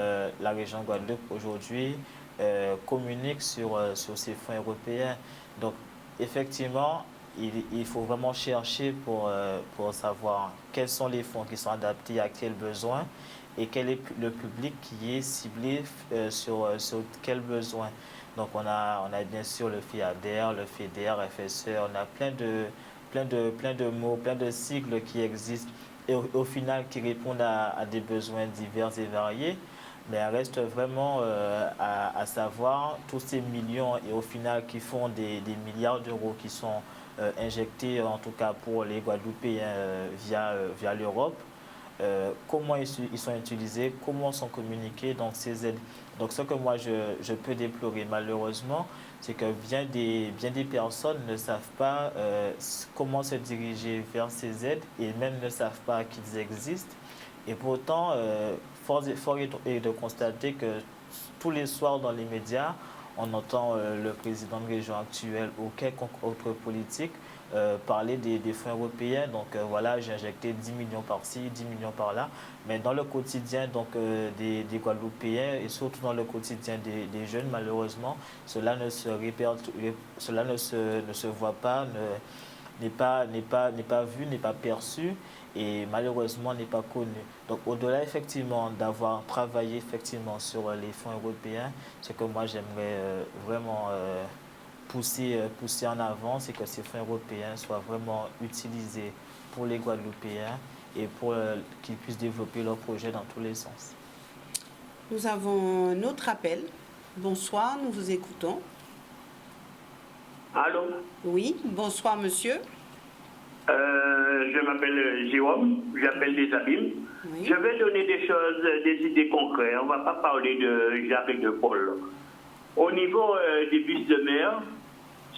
la région Guadeloupe aujourd'hui communique sur ces fonds européens. Donc, effectivement, il faut vraiment chercher pour savoir quels sont les fonds qui sont adaptés à quels besoins et quel est le public qui est ciblé sur quels besoins. Donc, on a bien sûr le FEADER, le FEDER, FSE, on a plein de mots, plein de sigles qui existent et au final qui répondent à des besoins divers et variés. Mais il reste vraiment à savoir tous ces millions et au final qui font des milliards d'euros qui sont injectés, en tout cas pour les Guadeloupéens via l'Europe. Comment ils sont utilisés, comment sont communiqués donc ces aides. Donc ce que moi je peux déplorer malheureusement, c'est que bien des personnes ne savent pas comment se diriger vers ces aides et même ne savent pas qu'ils existent. Et pourtant, fort est de constater que tous les soirs dans les médias, on entend le président de région actuel ou quelconque autre politique parler des fonds européens. Donc voilà, j'ai injecté 10 millions par-ci, 10 millions par-là. Mais dans le quotidien donc, des Guadeloupéens et surtout dans le quotidien des jeunes, malheureusement, cela ne se voit pas, n'est pas vu, n'est pas perçu et malheureusement n'est pas connu. Donc au-delà effectivement d'avoir travaillé effectivement sur les fonds européens, ce que moi j'aimerais vraiment pousser en avant, c'est que ces fonds européens soient vraiment utilisés pour les Guadeloupéens et pour qu'ils puissent développer leurs projets dans tous les sens. Nous avons un autre appel. Bonsoir, nous vous écoutons. Allô? Oui, bonsoir monsieur. Je m'appelle Jérôme, j'appelle des Abîmes. Oui. Je vais donner des choses, des idées concrètes. On ne va pas parler de Jacques et de Paul. Au niveau des bus de mer,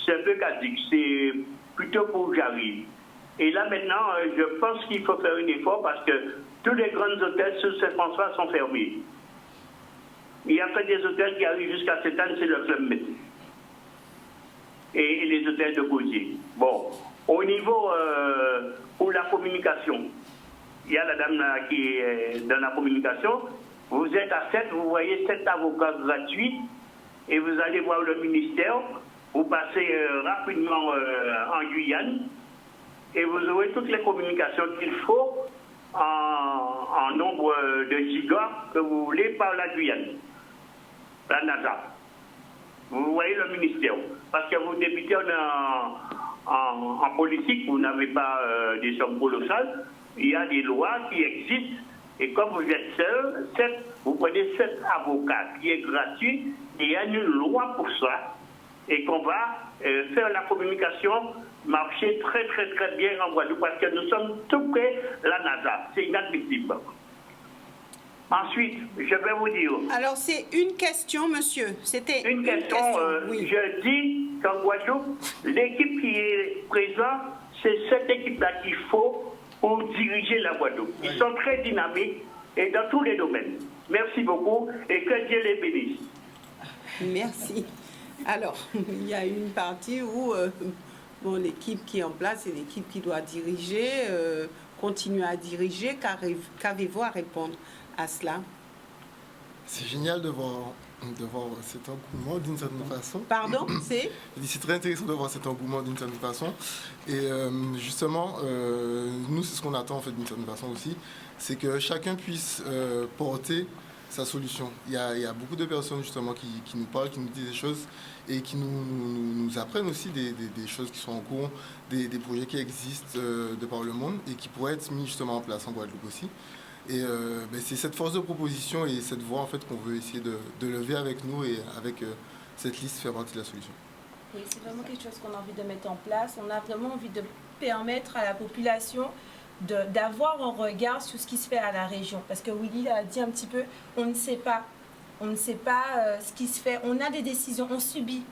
c'est un peu casique, c'est plutôt pour Jarry. Et là maintenant, je pense qu'il faut faire un effort parce que tous les grands hôtels sur Saint-François sont fermés. Il y a que des hôtels qui arrivent jusqu'à cette année, c'est le Club Med. Et les hôtels de Gauzier. Bon, au niveau pour la communication, il y a la dame là, qui est dans la communication. Vous êtes à 7, vous voyez 7 avocats gratuits et vous allez voir le ministère. Vous passez rapidement en Guyane et vous aurez toutes les communications qu'il faut en nombre de gigas que vous voulez par la Guyane, la NASA. Vous voyez le ministère. Parce que vous débutez en politique, vous n'avez pas des sommes colossales. Il y a des lois qui existent. Et comme vous êtes seul, vous prenez 7 avocats qui est gratuit. Et il y a une loi pour ça. Et qu'on va faire la communication marcher très, très, très bien en Guadeloupe. Parce que nous sommes tout près de la NASA. C'est inadmissible. Ensuite, je vais vous dire... Alors, c'est une question, monsieur. C'était une question. Oui. Je dis qu'en Guadeloupe, l'équipe qui est présente, c'est cette équipe-là qu'il faut pour diriger la Guadeloupe. Ils sont très dynamiques, et dans tous les domaines. Merci beaucoup et que Dieu les bénisse. Merci. Alors, il y a une partie où l'équipe qui est en place, c'est l'équipe qui doit diriger, continuer à diriger. Qu'avez-vous à répondre à cela? C'est génial de voir cet engouement d'une certaine façon. Pardon, c'est très intéressant de voir cet engouement d'une certaine façon. Et justement, nous, c'est ce qu'on attend en fait d'une certaine façon aussi, c'est que chacun puisse porter sa solution. Il y a beaucoup de personnes justement qui nous parlent, qui nous disent des choses et qui nous apprennent aussi des choses qui sont en cours, des projets qui existent de par le monde et qui pourraient être mis justement en place en Guadeloupe aussi. Et c'est cette force de proposition et cette voix en fait qu'on veut essayer de lever avec nous et avec cette liste faire partie de la solution. Oui, c'est vraiment quelque chose qu'on a envie de mettre en place. On a vraiment envie de permettre à la population d'avoir un regard sur ce qui se fait à la région. Parce que Willy a dit un petit peu, on ne sait pas ce qui se fait. On a des décisions, on subit.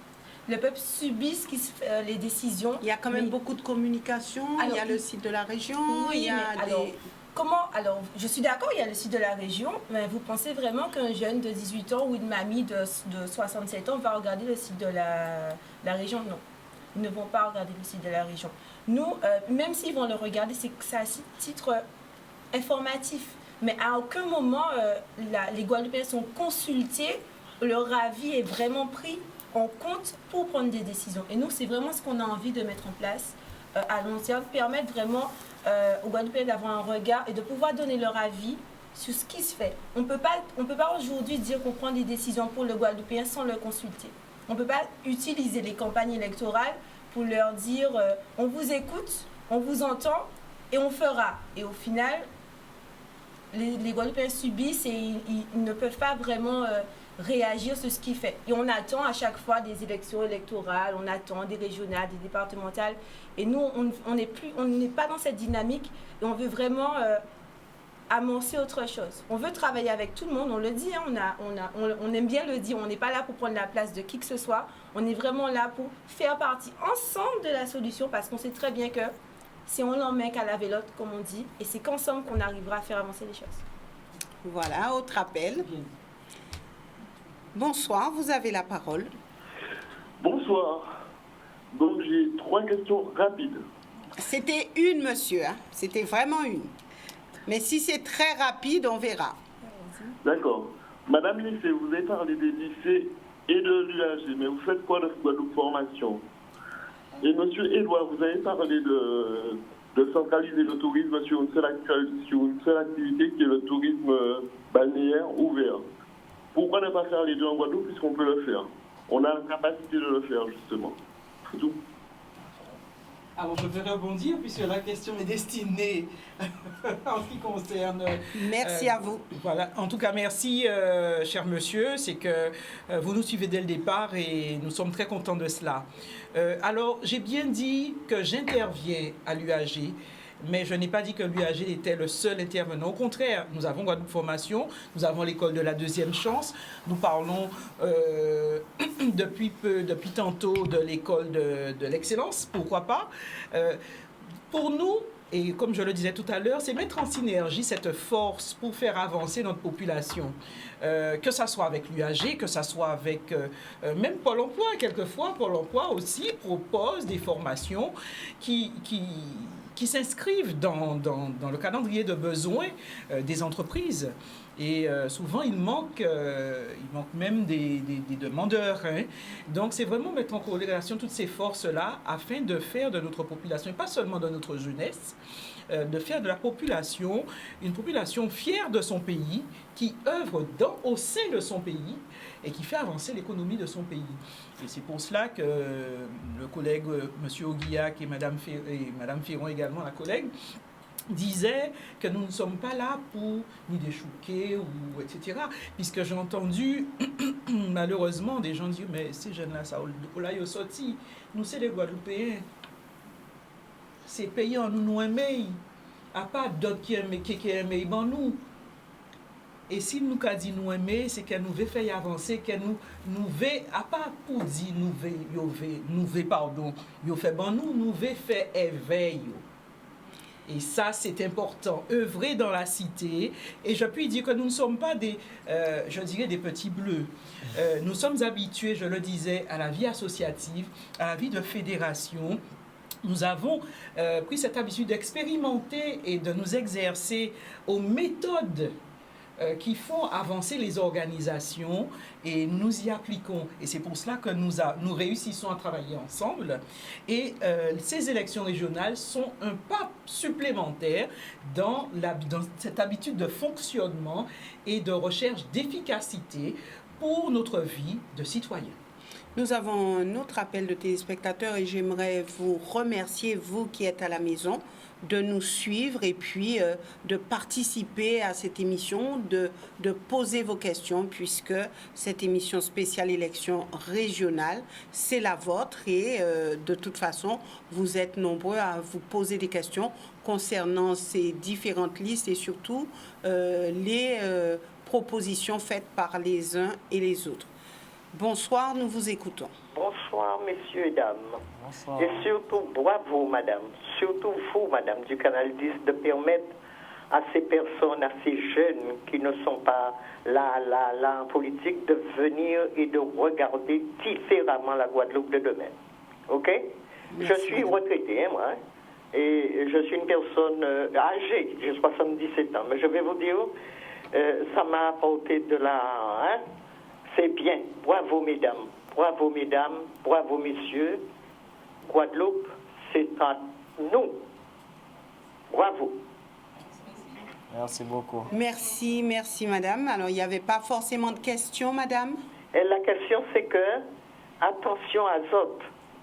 Le peuple subit les décisions. Il y a quand même beaucoup de communication. Il y a le site de la région. Oui, il y a alors, je suis d'accord, il y a le site de la région, mais vous pensez vraiment qu'un jeune de 18 ans ou une mamie de 67 ans va regarder le site de la région? Non, ils ne vont pas regarder le site de la région. Nous, même s'ils vont le regarder, c'est à titre informatif. Mais à aucun moment, les Guadeloupéens sont consultés, leur avis est vraiment pris en compte pour prendre des décisions. Et nous, c'est vraiment ce qu'on a envie de mettre en place à long terme, permettre vraiment aux Guadeloupéens d'avoir un regard et de pouvoir donner leur avis sur ce qui se fait. On ne peut pas aujourd'hui dire qu'on prend des décisions pour le Guadeloupéen sans le consulter. On ne peut pas utiliser les campagnes électorales pour leur dire on vous écoute, on vous entend et on fera. Et au final, les Guadeloupéens subissent et ils ne peuvent pas vraiment réagir sur ce qu'il fait. Et on attend à chaque fois des élections électorales, on attend des régionales, des départementales. Et nous, on n'est pas dans cette dynamique et on veut vraiment amorcer autre chose. On veut travailler avec tout le monde, on le dit, hein, on aime bien le dire, on n'est pas là pour prendre la place de qui que ce soit, on est vraiment là pour faire partie ensemble de la solution parce qu'on sait très bien que si on n'en met qu'à laver l'autre, comme on dit, et c'est qu'ensemble qu'on arrivera à faire avancer les choses. Voilà, autre appel. Bonsoir, vous avez la parole. Bonsoir. Donc j'ai 3 questions rapides. C'était une, monsieur, hein. C'était vraiment une. Mais si c'est très rapide, on verra. D'accord. Madame Lycée, vous avez parlé des lycées et de l'UAG, mais vous faites quoi de Guadeloupe Formation? Et monsieur Edouard, vous avez parlé de centraliser le tourisme sur une seule activité qui est le tourisme balnéaire ouvert. Pourquoi ne pas faire les deux en Guadeloupe puisqu'on peut le faire? On a la capacité de le faire, justement. C'est tout. Alors, je vais rebondir puisque la question est destinée en ce qui concerne... Merci à vous. Voilà. En tout cas, merci, cher monsieur. C'est que vous nous suivez dès le départ et nous sommes très contents de cela. Alors, j'ai bien dit que j'interviens à l'UAG, mais je n'ai pas dit que l'UAG était le seul intervenant. Au contraire, nous avons Guadeloupe Formation, nous avons l'école de la deuxième chance, nous parlons depuis tantôt de l'école de l'excellence, pourquoi pas. Pour nous, et comme je le disais tout à l'heure, c'est mettre en synergie cette force pour faire avancer notre population. Que ça soit avec l'UAG, que ça soit avec même Pôle emploi. Quelquefois, Pôle emploi aussi propose des formations qui s'inscrivent dans le calendrier de besoins des entreprises. Et souvent, il manque même des demandeurs. Hein. Donc, c'est vraiment mettre en corrélation toutes ces forces-là afin de faire de notre population, et pas seulement de notre jeunesse, de faire de la population une population fière de son pays, qui œuvre au sein de son pays et qui fait avancer l'économie de son pays. Et c'est pour cela que le collègue M. Oguillac et Mme Ferron également, la collègue, disait que nous ne sommes pas là pour ni déchouquer ou etc. Puisque j'ai entendu malheureusement des gens dire mais ces jeunes-là, ça là ils sont sortis. Nous c'est les Guadeloupéens. Ces pays en nous aimés, à part d'autres qui aiment nous. Et si nous qu'a dit nous aimer, c'est qu'elle nous veut faire avancer, qu'elle nous veut, à part pour dire nous veut, pardon, nous fait bon nous veut faire éveil. Et ça, c'est important. Œuvrer dans la cité. Et je puis dire que nous ne sommes pas je dirais, des petits bleus. Nous sommes habitués, je le disais, à la vie associative, à la vie de fédération. Nous avons pris cette habitude d'expérimenter et de nous exercer aux méthodes qui font avancer les organisations et nous y appliquons. Et c'est pour cela que nous réussissons à travailler ensemble. Et ces élections régionales sont un pas supplémentaire dans cette habitude de fonctionnement et de recherche d'efficacité pour notre vie de citoyen. Nous avons un autre appel de téléspectateurs et j'aimerais vous remercier, vous qui êtes à la maison, de nous suivre et puis de participer à cette émission, de poser vos questions puisque cette émission spéciale élection régionale, c'est la vôtre et de toute façon, vous êtes nombreux à vous poser des questions concernant ces différentes listes et surtout les propositions faites par les uns et les autres. Bonsoir, nous vous écoutons. Bonsoir, messieurs et dames. Bonsoir. Et surtout, bravo, madame. Surtout vous, madame, du Canal 10, de permettre à ces personnes, à ces jeunes qui ne sont pas là en politique, de venir et de regarder différemment la Guadeloupe de demain. OK? Merci. Je suis retraité, moi. Et je suis une personne âgée, j'ai 77 ans. Mais je vais vous dire, ça m'a apporté de la... C'est bien. Bravo, mesdames. Bravo, mesdames. Bravo, messieurs. Guadeloupe, c'est à nous. Bravo. Merci beaucoup. Merci, merci madame. Alors, il n'y avait pas forcément de questions, madame? Et la question, c'est que, attention à Zot,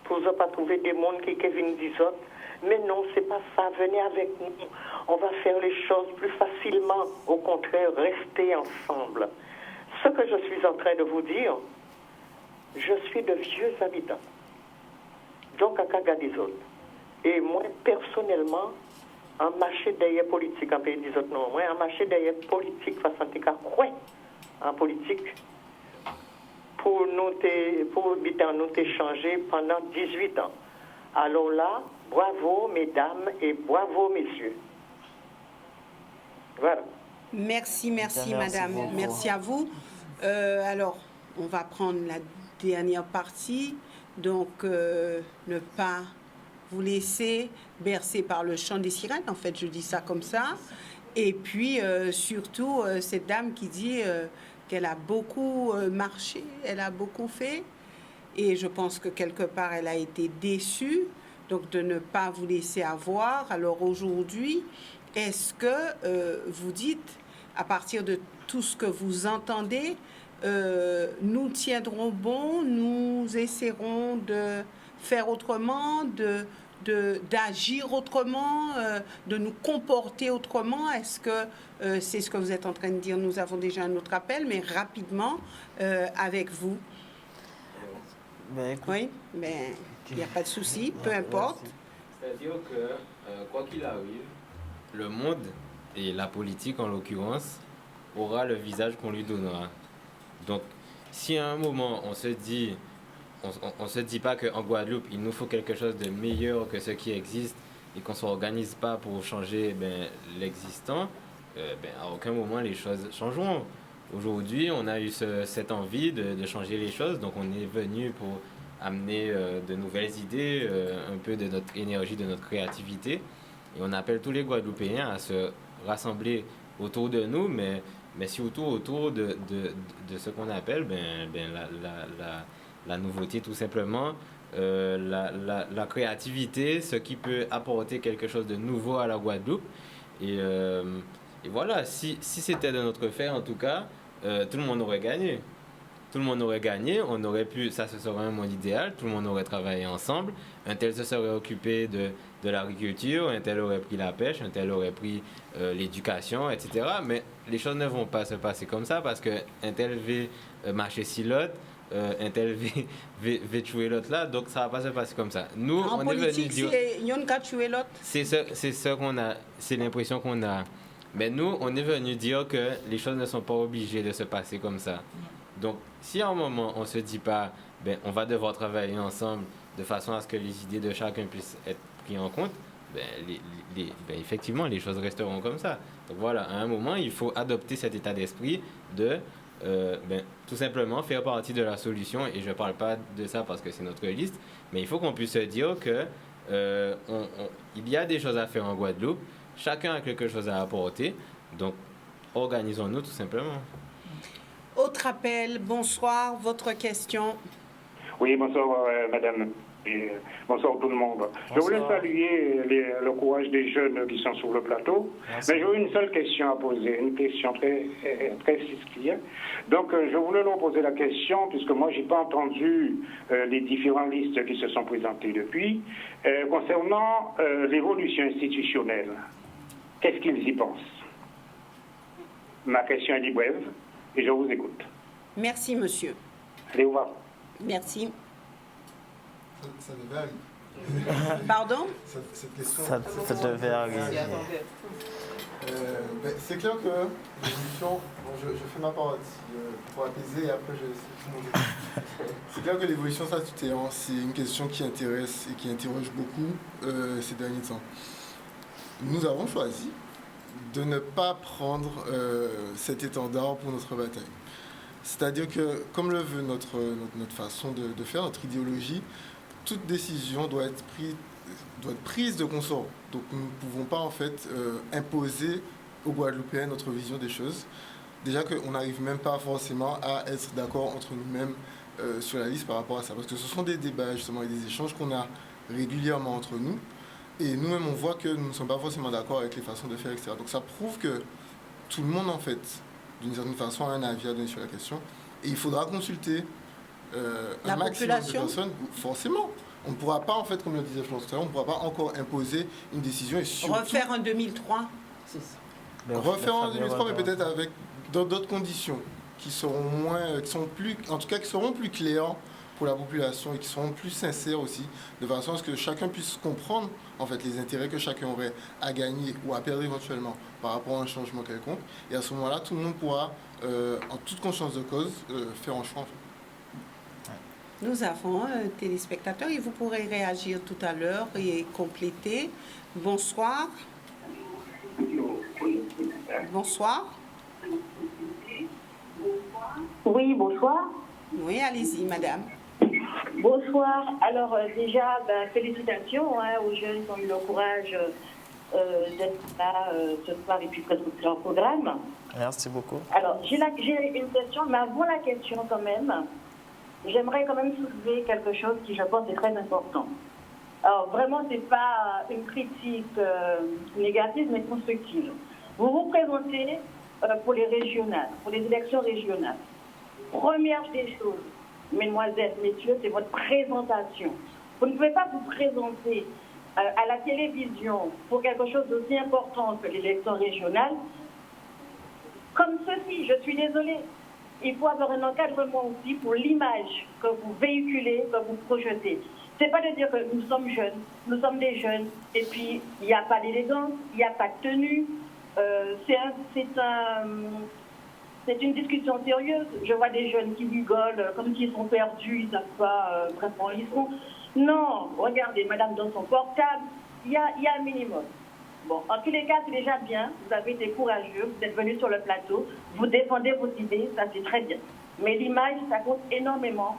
pour ne pas trouver des mondes qui viennent des autres. Mais non, c'est pas ça. Venez avec nous. On va faire les choses plus facilement. Au contraire, restez ensemble. Ce que je suis en train de vous dire, je suis de vieux habitants. Donc, à Kagadizot. Et moi, personnellement, en marché derrière politique, en pays des autres, non. Moi, en marché derrière politique, façon quoi, en politique, pour nous échanger pendant 18 ans. Alors là, bravo, mesdames, et bravo, messieurs. Voilà. Merci, Merci madame. beaucoup. Merci à vous. Alors, on va prendre la dernière partie. Donc, ne pas vous laisser bercer par le chant des sirènes. En fait, je dis ça comme ça. Et puis, surtout, cette dame qui dit qu'elle a beaucoup marché, elle a beaucoup fait. Et je pense que quelque part, elle a été déçue. Donc, de ne pas vous laisser avoir. Alors, aujourd'hui, est-ce que vous dites, à partir de tout ce que vous entendez, nous tiendrons bon, nous essaierons de faire autrement, d'agir autrement, de nous comporter autrement? Est-ce que c'est ce que vous êtes en train de dire? Nous avons déjà un autre appel, mais rapidement avec vous. Oui, mais il n'y a pas de souci, peu importe. C'est-à-dire que, quoi qu'il arrive, le monde, et la politique en l'occurrence, aura le visage qu'on lui donnera. Donc, si à un moment on se dit pas qu'en Guadeloupe, il nous faut quelque chose de meilleur que ce qui existe et qu'on ne s'organise pas pour changer l'existant, à aucun moment les choses changeront. Aujourd'hui, on a eu cette envie de changer les choses, donc on est venu pour amener de nouvelles idées, un peu de notre énergie, de notre créativité. Et on appelle tous les Guadeloupéens à se rassembler autour de nous, mais surtout autour de ce qu'on appelle la nouveauté, tout simplement, la créativité, ce qui peut apporter quelque chose de nouveau à la Guadeloupe. Et voilà, si c'était de notre fait, en tout cas, tout le monde aurait gagné. Tout le monde aurait gagné, on aurait pu, ça ce serait un monde idéal, tout le monde aurait travaillé ensemble, un tel se serait occupé de l'agriculture, un tel aurait pris la pêche, un tel aurait pris l'éducation, etc. Mais les choses ne vont pas se passer comme ça parce qu'un tel veut marcher si l'autre, un tel veut tuer l'autre là, donc ça ne va pas se passer comme ça. Nous, En on politique, est venu dire... c'est yon ka tuer l'autre. C'est ce qu'on a, c'est l'impression qu'on a. Mais nous, on est venu dire que les choses ne sont pas obligées de se passer comme ça. Donc, si à un moment, on ne se dit pas, on va devoir travailler ensemble de façon à ce que les idées de chacun puissent être prises en compte, effectivement, les choses resteront comme ça. Donc voilà, à un moment, il faut adopter cet état d'esprit de tout simplement faire partie de la solution. Et je ne parle pas de ça parce que c'est notre liste, mais il faut qu'on puisse se dire que il y a des choses à faire en Guadeloupe, chacun a quelque chose à apporter, donc organisons-nous tout simplement. Autre appel, bonsoir, votre question. Oui, bonsoir madame. Et, bonsoir tout le monde. Bonsoir. Je voulais saluer le courage des jeunes qui sont sur le plateau. Merci. Mais j'ai une seule question à poser, une question très claire. Donc je voulais leur poser la question, puisque moi je n'ai pas entendu les différentes listes qui se sont présentées depuis, concernant l'évolution institutionnelle. Qu'est-ce qu'ils y pensent? Ma question est brève et je vous écoute. Merci, monsieur. Allez, au revoir. Merci. Ça devait arriver. Pardon? Cette question, Ça devait arriver. c'est clair que l'évolution, je fais ma part pour apaiser et après je laisse tout le monde. C'est clair que l'évolution statutaire, c'est une question qui intéresse et qui interroge beaucoup ces derniers temps. Nous avons choisi de ne pas prendre cet étendard pour notre bataille. C'est-à-dire que, comme le veut notre façon de faire, notre idéologie, toute décision doit être prise de consort. Donc nous ne pouvons pas en fait imposer aux Guadeloupéens notre vision des choses. Déjà qu'on n'arrive même pas forcément à être d'accord entre nous-mêmes sur la liste par rapport à ça. Parce que ce sont des débats justement et des échanges qu'on a régulièrement entre nous. Et nous-mêmes on voit que nous ne sommes pas forcément d'accord avec les façons de faire, etc. Donc ça prouve que tout le monde en fait, d'une certaine façon, a un avis à donner sur la question. Et il faudra consulter un maximum de personnes. Forcément. On ne pourra pas, en fait, comme le disait Florence tout à l'heure, on ne pourra pas encore imposer une décision. Et surtout, refaire en 2003. C'est ça. Refaire en 2003, mais peut-être avec d'autres conditions qui seront moins, qui sont plus, en tout cas, qui seront plus claires pour la population et qui seront plus sincères aussi, de façon à ce que chacun puisse comprendre en fait les intérêts que chacun aurait à gagner ou à perdre éventuellement par rapport à un changement quelconque. Et à ce moment-là, tout le monde pourra, en toute conscience de cause, faire un choix. En fait. Nous avons un téléspectateur et vous pourrez réagir tout à l'heure et compléter. Bonsoir. Bonsoir. Oui, bonsoir. Oui, allez-y, madame. Bonsoir. Alors déjà, félicitations aux jeunes qui ont eu le courage d'être là ce soir et puis présenter leur programme. Merci beaucoup. Alors, j'ai une question, mais avant la question quand même, j'aimerais quand même soulever quelque chose qui, je pense, est très important. Alors, vraiment, ce n'est pas une critique négative, mais constructive. Vous vous présentez pour les régionales, pour les élections régionales. Première des choses, mesdemoiselles, messieurs, c'est votre présentation. Vous ne pouvez pas vous présenter à la télévision pour quelque chose d'aussi important que l'élection régionale comme ceci. Je suis désolée. Il faut avoir un encadrement aussi pour l'image que vous véhiculez, que vous projetez. Ce n'est pas de dire que nous sommes jeunes, nous sommes des jeunes, et puis il n'y a pas d'élégance, il n'y a pas de tenue. C'est une discussion sérieuse. Je vois des jeunes qui rigolent comme s'ils sont perdus, ils ne savent pas vraiment où ils sont. Non, regardez, madame, dans son portable, il y a un minimum. Bon, en tous les cas, c'est déjà bien. Vous avez été courageux, vous êtes venu sur le plateau, vous défendez vos idées, ça c'est très bien. Mais l'image, ça compte énormément,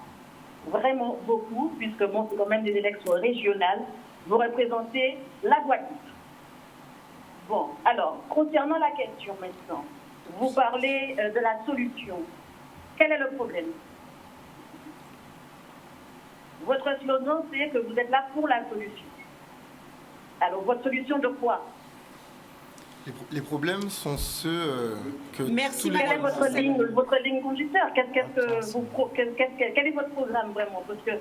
vraiment beaucoup, puisque bon, c'est quand même des élections régionales. Vous représentez la Guadeloupe. Bon, alors, concernant la question maintenant, vous parlez de la solution. Quel est le problème? Votre slogan, c'est que vous êtes là pour la solution. Alors, votre solution de quoi? Les problèmes sont ceux que... Merci. Quelle est votre ligne conducteur? Quel est votre programme vraiment? Parce que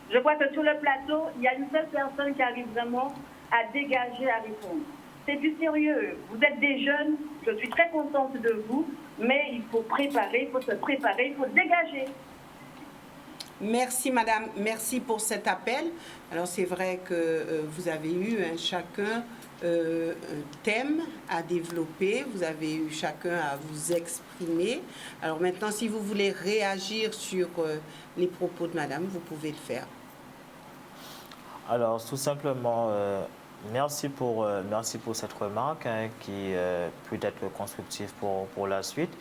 je vois que sur le plateau, il y a une seule personne qui arrive vraiment à dégager, à répondre. C'est du sérieux. Vous êtes des jeunes, je suis très contente de vous, mais il faut préparer, il faut se préparer, il faut dégager. Merci, madame. Merci pour cet appel. Alors, c'est vrai que vous avez eu chacun un thème à développer. Vous avez eu chacun à vous exprimer. Alors, maintenant, si vous voulez réagir sur les propos de madame, vous pouvez le faire. Alors, tout simplement, merci pour cette remarque qui peut être constructive pour la suite.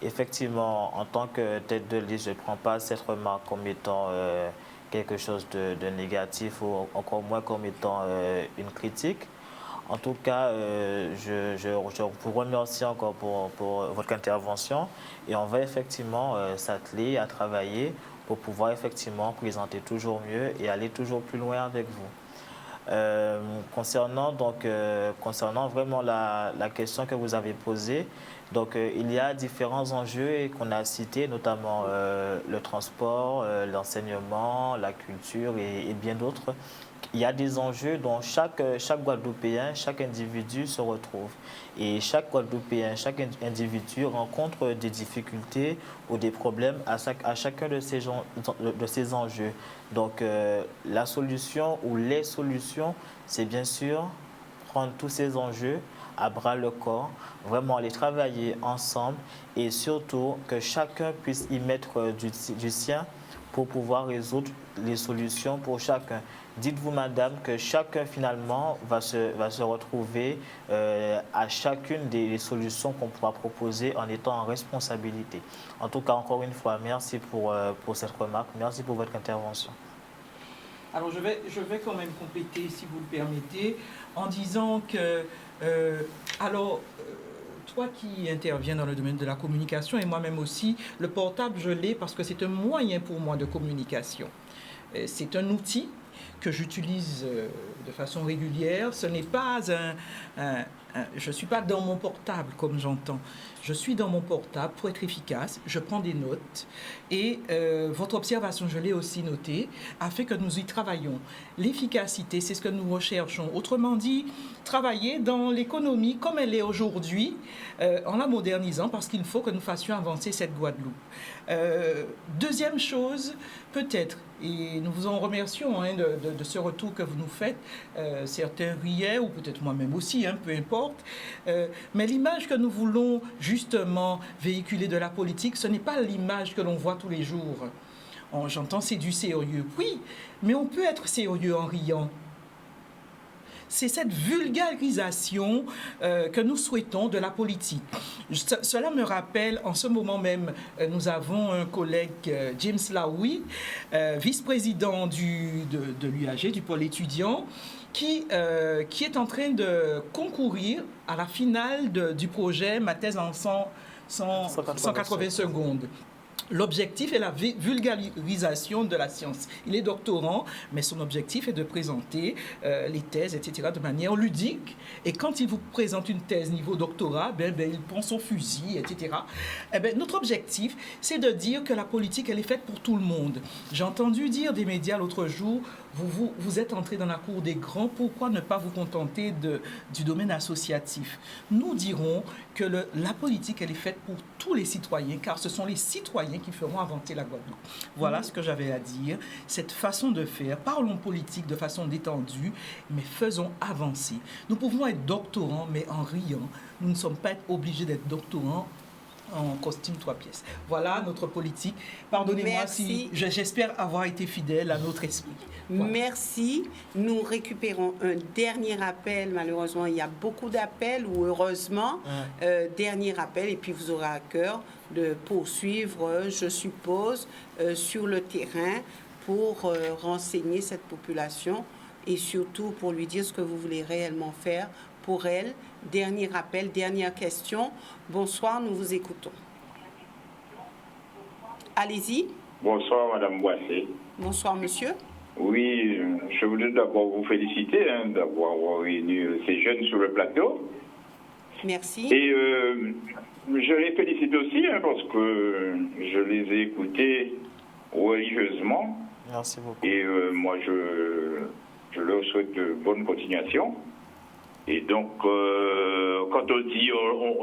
Effectivement, en tant que tête de liste, je ne prends pas cette remarque comme étant quelque chose de négatif ou encore moins comme étant une critique. En tout cas, je vous remercie encore pour votre intervention et on va effectivement s'atteler à travailler pour pouvoir effectivement présenter toujours mieux et aller toujours plus loin avec vous. Concernant vraiment la question que vous avez posée, donc il y a différents enjeux qu'on a cités, notamment le transport, l'enseignement, la culture et bien d'autres. Il y a des enjeux dont chaque Guadeloupéen, chaque individu se retrouve. Et chaque Guadeloupéen, chaque individu rencontre des difficultés ou des problèmes à chacun de ces enjeux. Donc la solution ou les solutions, c'est bien sûr prendre tous ces enjeux à bras le corps, vraiment aller travailler ensemble et surtout que chacun puisse y mettre du sien pour pouvoir résoudre les solutions pour chacun. Dites-vous, madame, que chacun finalement va se retrouver à chacune des solutions qu'on pourra proposer en étant en responsabilité. En tout cas, encore une fois, merci pour cette remarque, merci pour votre intervention. Alors, je vais quand même compléter, si vous le permettez, en disant que, toi qui interviens dans le domaine de la communication et moi-même aussi, le portable, je l'ai parce que c'est un moyen pour moi de communication. C'est un outil que j'utilise de façon régulière. Ce n'est pas je ne suis pas dans mon portable comme j'entends. Je suis dans mon portable pour être efficace. Je prends des notes et votre observation, je l'ai aussi notée, a fait que nous y travaillons. L'efficacité, c'est ce que nous recherchons. Autrement dit, travailler dans l'économie comme elle est aujourd'hui, en la modernisant parce qu'il faut que nous fassions avancer cette Guadeloupe. Deuxième chose, peut-être, et nous vous en remercions de ce retour que vous nous faites, certains riaient, ou peut-être moi-même aussi, peu importe, mais l'image que nous voulons justement véhiculer de la politique, ce n'est pas l'image que l'on voit tous les jours. J'entends c'est du sérieux, oui, mais on peut être sérieux en riant. C'est cette vulgarisation que nous souhaitons de la politique. Cela me rappelle, en ce moment même, nous avons un collègue, James Laoui, vice-président de l'UAG, du pôle étudiant, qui est en train de concourir à la finale du projet Ma thèse en 180 secondes. L'objectif est la vulgarisation de la science. Il est doctorant, mais son objectif est de présenter les thèses, etc., de manière ludique. Et quand il vous présente une thèse niveau doctorat, il prend son fusil, etc. Notre objectif, c'est de dire que la politique, elle est faite pour tout le monde. J'ai entendu dire des médias l'autre jour, vous êtes entré dans la cour des grands, pourquoi ne pas vous contenter du domaine associatif? Nous dirons que la politique, elle est faite pour tous les citoyens, car ce sont les citoyens qui feront avancer la Guadeloupe. Voilà ce que j'avais à dire. Cette façon de faire, parlons politique de façon détendue, mais faisons avancer. Nous pouvons être doctorants, mais en riant. Nous ne sommes pas obligés d'être doctorants en costume 3 pièces. Voilà notre politique. Pardonnez-moi si j'espère avoir été fidèle à notre esprit. Voilà. Merci. Nous récupérons un dernier appel. Malheureusement, il y a beaucoup d'appels, ou heureusement, dernier appel, et puis vous aurez à cœur de poursuivre, je suppose, sur le terrain pour renseigner cette population et surtout pour lui dire ce que vous voulez réellement faire pour elle. Dernier appel, dernière question. Bonsoir, nous vous écoutons. Allez-y. Bonsoir, Madame Boissé. Bonsoir, monsieur. Oui, je voudrais d'abord vous féliciter d'avoir réuni ces jeunes sur le plateau. Merci. Et je les félicite aussi parce que je les ai écoutés religieusement. Merci beaucoup. Et moi, je leur souhaite de bonne continuation. Et donc, quand on dit,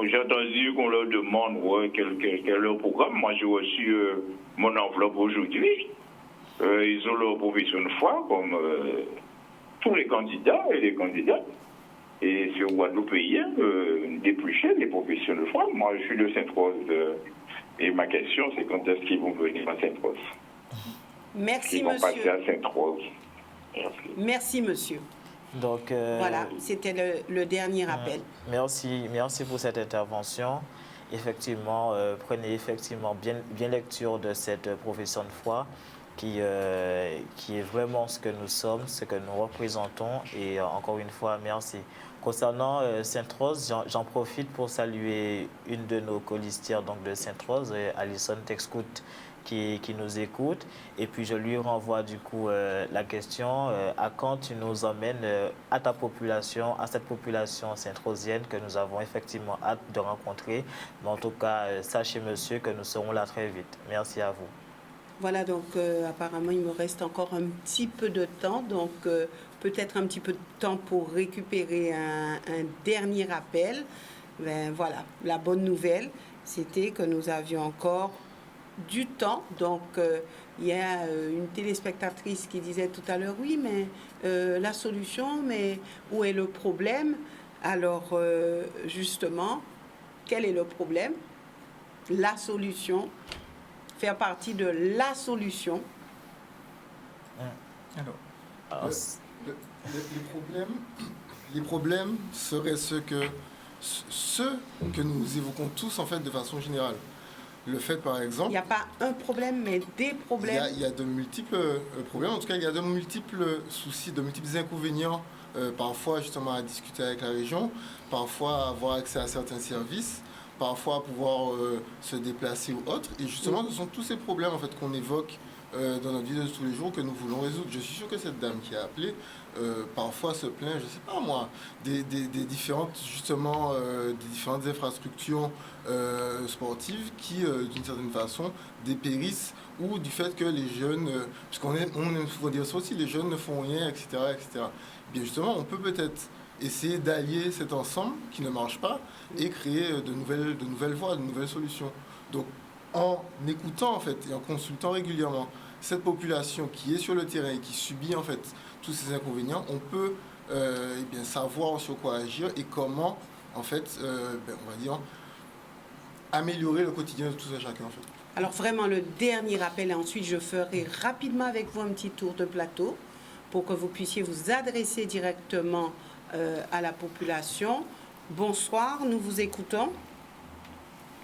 j'ai entendu qu'on leur demande quel est leur programme. Moi, j'ai reçu mon enveloppe aujourd'hui. Ils ont leur profession de foi, comme tous les candidats et les candidates. Et c'est au Guadeloupéen d'éplucher les professions de foi. Moi, je suis de Sainte-Rose. Et ma question, c'est quand est-ce qu'ils vont venir à Sainte-Rose? Merci, ils vont monsieur. passer à Sainte-Rose. Merci, monsieur. Donc, voilà, c'était le dernier appel. Merci pour cette intervention. Effectivement, prenez effectivement bien lecture de cette profession de foi qui est vraiment ce que nous sommes, ce que nous représentons. Et encore une fois, merci. Concernant Sainte-Rose, j'en profite pour saluer une de nos colistières donc de Sainte-Rose, Alison Texcout, qui nous écoute. Et puis je lui renvoie du coup la question, à quand tu nous emmènes à ta population, à cette population sainte-rosienne que nous avons effectivement hâte de rencontrer. Mais en tout cas, sachez monsieur que nous serons là très vite. Merci à vous. Voilà, donc apparemment il me reste encore un petit peu de temps, donc peut-être un petit peu de temps pour récupérer un dernier appel. Ben, voilà, la bonne nouvelle, c'était que nous avions encore du temps. Donc il y a une téléspectatrice qui disait tout à l'heure, oui, mais la solution, mais où est le problème? Alors justement, quel est le problème? La solution, faire partie de la solution. Alors, les problèmes seraient ceux que nous évoquons tous en fait de façon générale. Le fait, par exemple... Il n'y a pas un problème, mais des problèmes. Il y a de multiples problèmes. En tout cas, il y a de multiples soucis, de multiples inconvénients. Parfois, justement, à discuter avec la région. Parfois, avoir accès à certains services. Parfois, pouvoir se déplacer ou autre. Et justement, ce sont tous ces problèmes en fait, qu'on évoque dans notre vie de tous les jours que nous voulons résoudre. Je suis sûr que cette dame qui a appelé, parfois se plaint, je ne sais pas moi, des différentes, justement, des différentes infrastructures sportives qui, d'une certaine façon, dépérissent, ou du fait que les jeunes, puisqu'on aime souvent dire ça aussi, les jeunes ne font rien, etc. etc. Bien justement, on peut peut-être essayer d'allier cet ensemble qui ne marche pas et créer de nouvelles voies, de nouvelles solutions. Donc, en écoutant en fait et en consultant régulièrement cette population qui est sur le terrain et qui subit en fait tous ces inconvénients, on peut savoir sur quoi agir et comment en fait, on va dire, améliorer le quotidien de tous et chacun en fait. Alors vraiment le dernier appel et ensuite je ferai rapidement avec vous un petit tour de plateau pour que vous puissiez vous adresser directement à la population. Bonsoir, nous vous écoutons.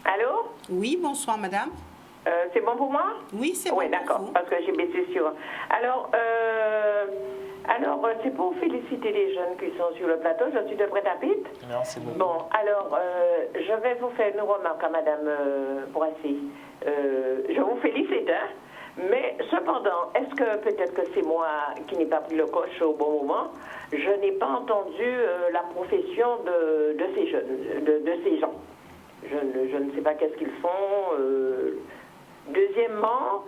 Allô? Oui, bonsoir madame. C'est bon pour moi? Oui, c'est bon. Oui, d'accord, parce que j'ai baissé sur... Alors, c'est pour féliciter les jeunes qui sont sur le plateau. Je suis de Prêt-à-Pitre. Merci beaucoup. Bon, alors, je vais vous faire une remarque à madame Boissy. Je vous félicite, hein? Mais cependant, est-ce que peut-être que c'est moi qui n'ai pas pris le coche au bon moment? Je n'ai pas entendu la profession de ces jeunes, de ces gens. Je ne sais pas qu'est-ce qu'ils font. Deuxièmement,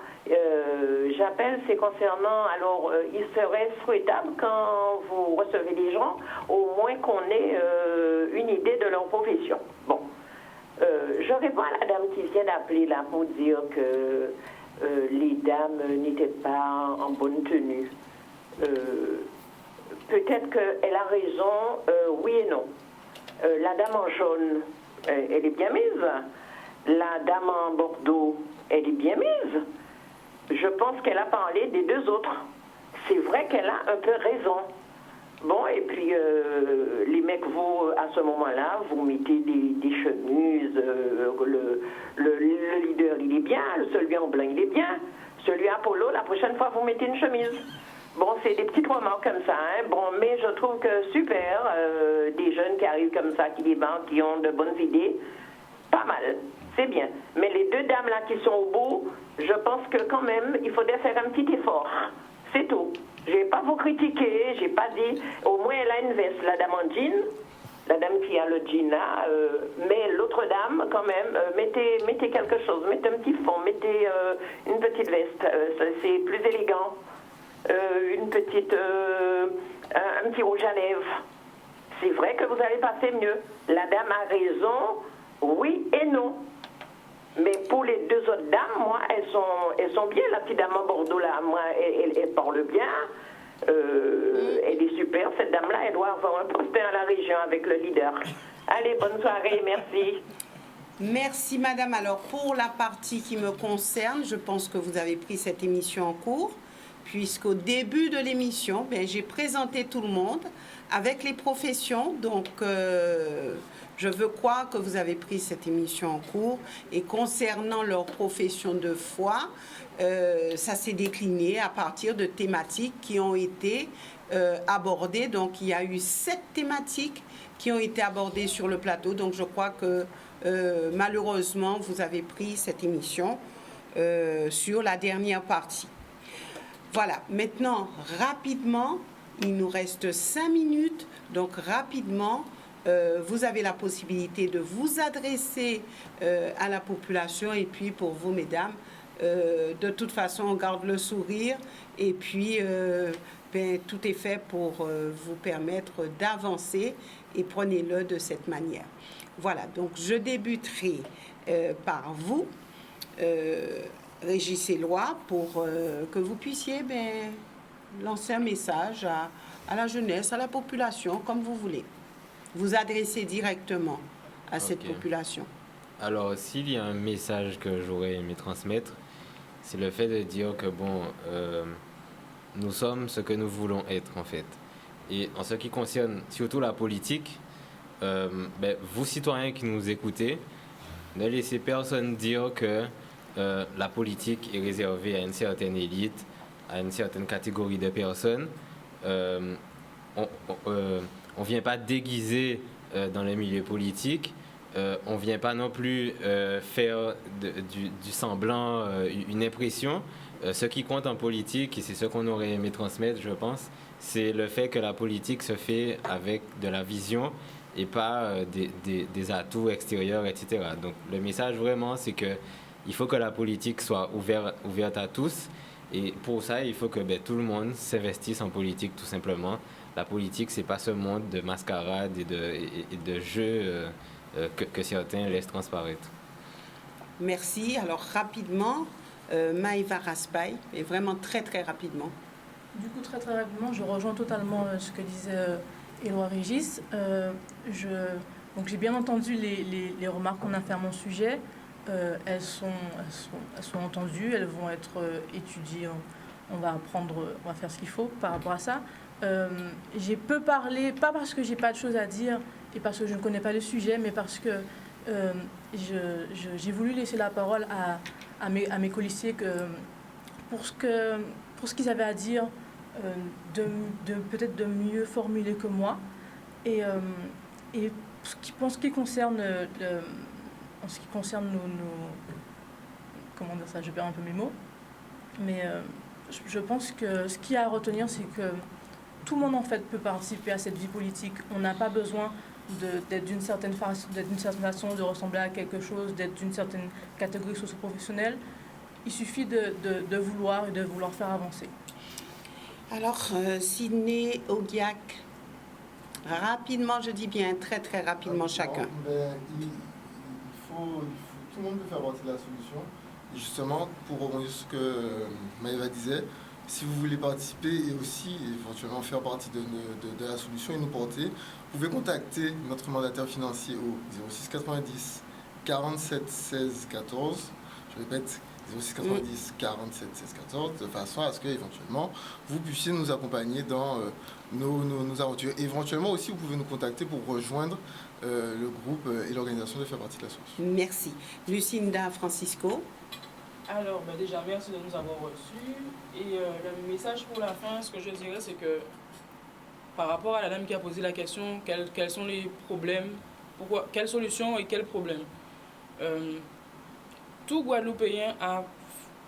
j'appelle, c'est concernant, alors il serait souhaitable quand vous recevez des gens, au moins qu'on ait une idée de leur profession. Bon, je réponds à la dame qui vient d'appeler là pour dire que les dames n'étaient pas en bonne tenue. Peut-être qu'elle a raison, oui et non. La dame en jaune, elle est bien mise. La dame en bordeaux, elle est bien mise. Je pense qu'elle a parlé des deux autres. C'est vrai qu'elle a un peu raison. Bon, et puis les mecs, vous, à ce moment-là, vous mettez des chemises. Le leader, il est bien. Celui en blanc, il est bien. Celui à polo, la prochaine fois, vous mettez une chemise. Bon, c'est des petites remarques comme ça, hein. Bon, mais je trouve que super, des jeunes qui arrivent comme ça, qui débarquent, qui ont de bonnes idées, pas mal, c'est bien. Mais les deux dames là qui sont au bout, je pense que quand même, il faudrait faire un petit effort. C'est tout. Je vais pas vous critiquer, j'ai pas dit, au moins elle a une veste, la dame en jean, la dame qui a le jean là, mais l'autre dame, quand même, mettez quelque chose, mettez un petit fond, mettez une petite veste, c'est plus élégant. Une petite, un petit rouge à lèvres. C'est vrai que vous allez passer mieux. La dame a raison, oui et non. Mais pour les deux autres dames, moi, elles sont bien. La petite dame en Bordeaux, là, moi, elle parle bien. Elle est super. Cette dame-là, elle doit avoir un poste à la région avec le leader. Allez, bonne soirée, merci. Merci madame. Alors pour la partie qui me concerne, je pense que vous avez pris cette émission en cours. puisqu'au début de l'émission, j'ai présenté tout le monde avec les professions. Donc, je veux croire que vous avez pris cette émission en cours. Et concernant leur profession de foi, ça s'est décliné à partir de thématiques qui ont été abordées. Donc, il y a eu 7 thématiques qui ont été abordées sur le plateau. Donc, je crois que malheureusement, vous avez pris cette émission sur la dernière partie. Voilà. Maintenant, rapidement, il nous reste 5 minutes. Donc, rapidement, vous avez la possibilité de vous adresser à la population. Et puis, pour vous, mesdames, de toute façon, on garde le sourire. Et puis, tout est fait pour vous permettre d'avancer. Et prenez-le de cette manière. Voilà. Donc, je débuterai par vous, Régis Éloi, pour que vous puissiez lancer un message à la jeunesse, à la population, comme vous voulez. Vous adresser directement à cette population. Alors, s'il y a un message que j'aurais aimé transmettre, c'est le fait de dire que, nous sommes ce que nous voulons être, en fait. Et en ce qui concerne surtout la politique, vous, citoyens qui nous écoutez, ne laissez personne dire que la politique est réservée à une certaine élite, à une certaine catégorie de personnes. On ne vient pas déguiser dans les milieux politiques. On ne vient pas non plus faire du semblant une impression. Ce qui compte en politique, et c'est ce qu'on aurait aimé transmettre, je pense, c'est le fait que la politique se fait avec de la vision et pas des atouts extérieurs, etc. Donc le message vraiment, c'est qu'il faut que la politique soit ouverte à tous. Et pour ça, il faut que tout le monde s'investisse en politique, tout simplement. La politique, c'est pas ce monde de mascarade et de jeux que certains laissent transparaître. Merci. Alors, rapidement, Maïva Raspail, et vraiment très, très rapidement. Du coup, très, très rapidement, je rejoins totalement ce que disait Éloi Régis. Donc, j'ai bien entendu les remarques qu'on a fait à mon sujet. Elles sont entendues, elles vont être étudiées. On va apprendre, on va faire ce qu'il faut par rapport à ça. J'ai peu parlé, pas parce que j'ai pas de choses à dire et parce que je ne connais pas le sujet, mais parce que j'ai voulu laisser la parole à mes colistiers pour ce qu'ils avaient à dire, peut-être de mieux formuler que moi. Et en ce qui concerne comment dire ça, je perds un peu mes mots, mais je pense que ce qu'il y a à retenir, c'est que tout le monde en fait peut participer à cette vie politique. On n'a pas besoin d'être d'une certaine façon, de ressembler à quelque chose, d'être d'une certaine catégorie socio-professionnelle. Il suffit de vouloir et de vouloir faire avancer. Alors, Sidney Ogiac, rapidement, je dis bien très très rapidement chacun. Tout le monde peut faire partie de la solution. Et justement, pour rebondir sur ce que Maëva disait, si vous voulez participer et aussi éventuellement faire partie de la solution et nous porter, vous pouvez contacter notre mandataire financier au 06 90 47 16 14. Je répète, 06 90 47 16 14, de façon à ce que éventuellement vous puissiez nous accompagner dans nos aventures. Éventuellement aussi, vous pouvez nous contacter pour rejoindre le groupe et l'organisation de faire partie de la solution. Merci. Lucinda Francisco. Alors, déjà, merci de nous avoir reçus. Et le message pour la fin, ce que je dirais, c'est que par rapport à la dame qui a posé la question, quels sont les problèmes, quelles solutions et quels problèmes. Tout Guadeloupéen a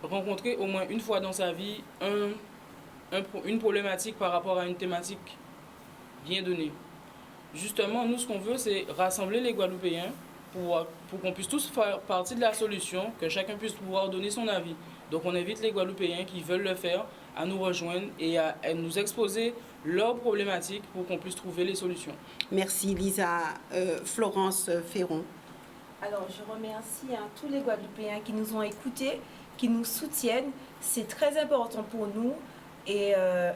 rencontré au moins une fois dans sa vie une problématique par rapport à une thématique bien donnée. Justement, nous, ce qu'on veut, c'est rassembler les Guadeloupéens pour qu'on puisse tous faire partie de la solution, que chacun puisse pouvoir donner son avis. Donc, on invite les Guadeloupéens qui veulent le faire à nous rejoindre et à nous exposer leurs problématiques pour qu'on puisse trouver les solutions. Merci, Lisa. Florence Ferron. Alors, je remercie tous les Guadeloupéens qui nous ont écoutés, qui nous soutiennent. C'est très important pour nous et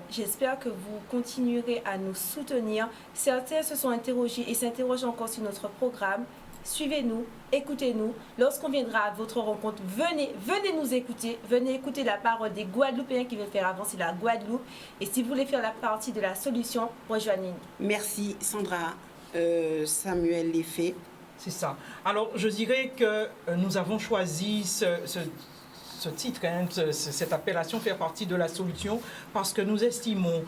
j'espère que vous continuerez à nous soutenir. Certains se sont interrogés et s'interrogent encore sur notre programme. suivez-nous, écoutez-nous. Lorsqu'on viendra à votre rencontre, venez nous écouter. Venez écouter la parole des Guadeloupéens qui veulent faire avancer la Guadeloupe. Et si vous voulez faire la partie de la solution, rejoignez-nous. Merci Sandra. Samuel Léfé. C'est ça. Alors, je dirais que nous avons choisi ce titre, cette appellation, faire partie de la solution, parce que nous estimons,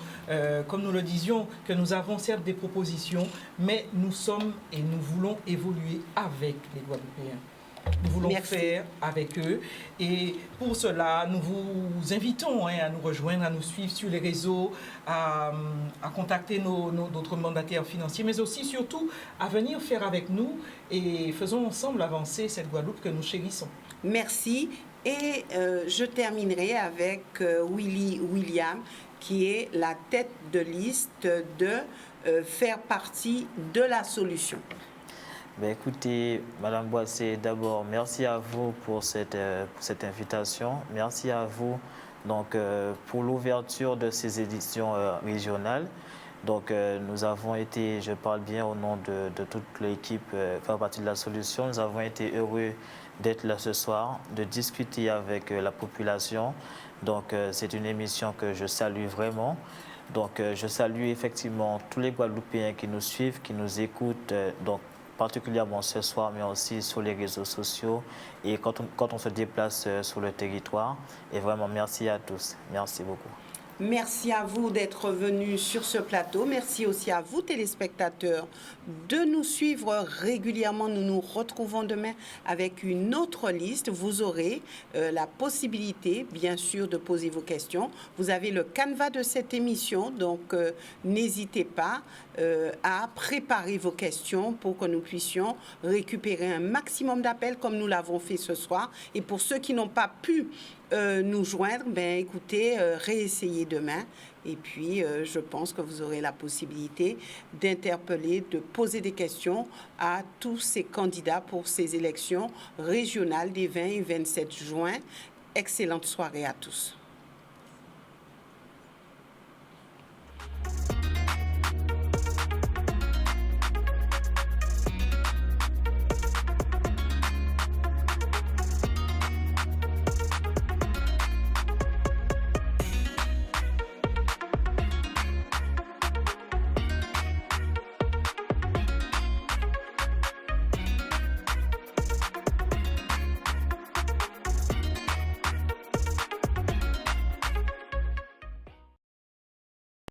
comme nous le disions, que nous avons certes des propositions, mais nous sommes et nous voulons évoluer avec les Guadeloupéens. Nous voulons faire avec eux. Et pour cela, nous vous invitons à nous rejoindre, à nous suivre sur les réseaux, à contacter notre mandataire financier, mais aussi, surtout, à venir faire avec nous et faisons ensemble avancer cette Guadeloupe que nous chérissons. Merci. Et je terminerai avec William, qui est la tête de liste de faire partie de la solution. Ben écoutez, Madame Boissé, d'abord, merci à vous pour cette invitation. Merci à vous donc, pour l'ouverture de ces éditions régionales. Donc, nous avons été, je parle bien au nom de toute l'équipe, faire partie de la solution. Nous avons été heureux d'être là ce soir, de discuter avec la population. Donc, c'est une émission que je salue vraiment. Donc, je salue effectivement tous les Guadeloupéens qui nous suivent, qui nous écoutent. Donc, particulièrement ce soir, mais aussi sur les réseaux sociaux et quand on se déplace sur le territoire. Et vraiment, merci à tous. Merci beaucoup. Merci à vous d'être venus sur ce plateau. Merci aussi à vous, téléspectateurs, de nous suivre régulièrement. Nous nous retrouvons demain avec une autre liste. Vous aurez la possibilité, bien sûr, de poser vos questions. Vous avez le canevas de cette émission, donc n'hésitez pas à préparer vos questions pour que nous puissions récupérer un maximum d'appels comme nous l'avons fait ce soir. Et pour ceux qui n'ont pas pu nous joindre, ben écoutez, réessayez demain. Et puis, je pense que vous aurez la possibilité d'interpeller, de poser des questions à tous ces candidats pour ces élections régionales des 20 et 27 juin. Excellente soirée à tous.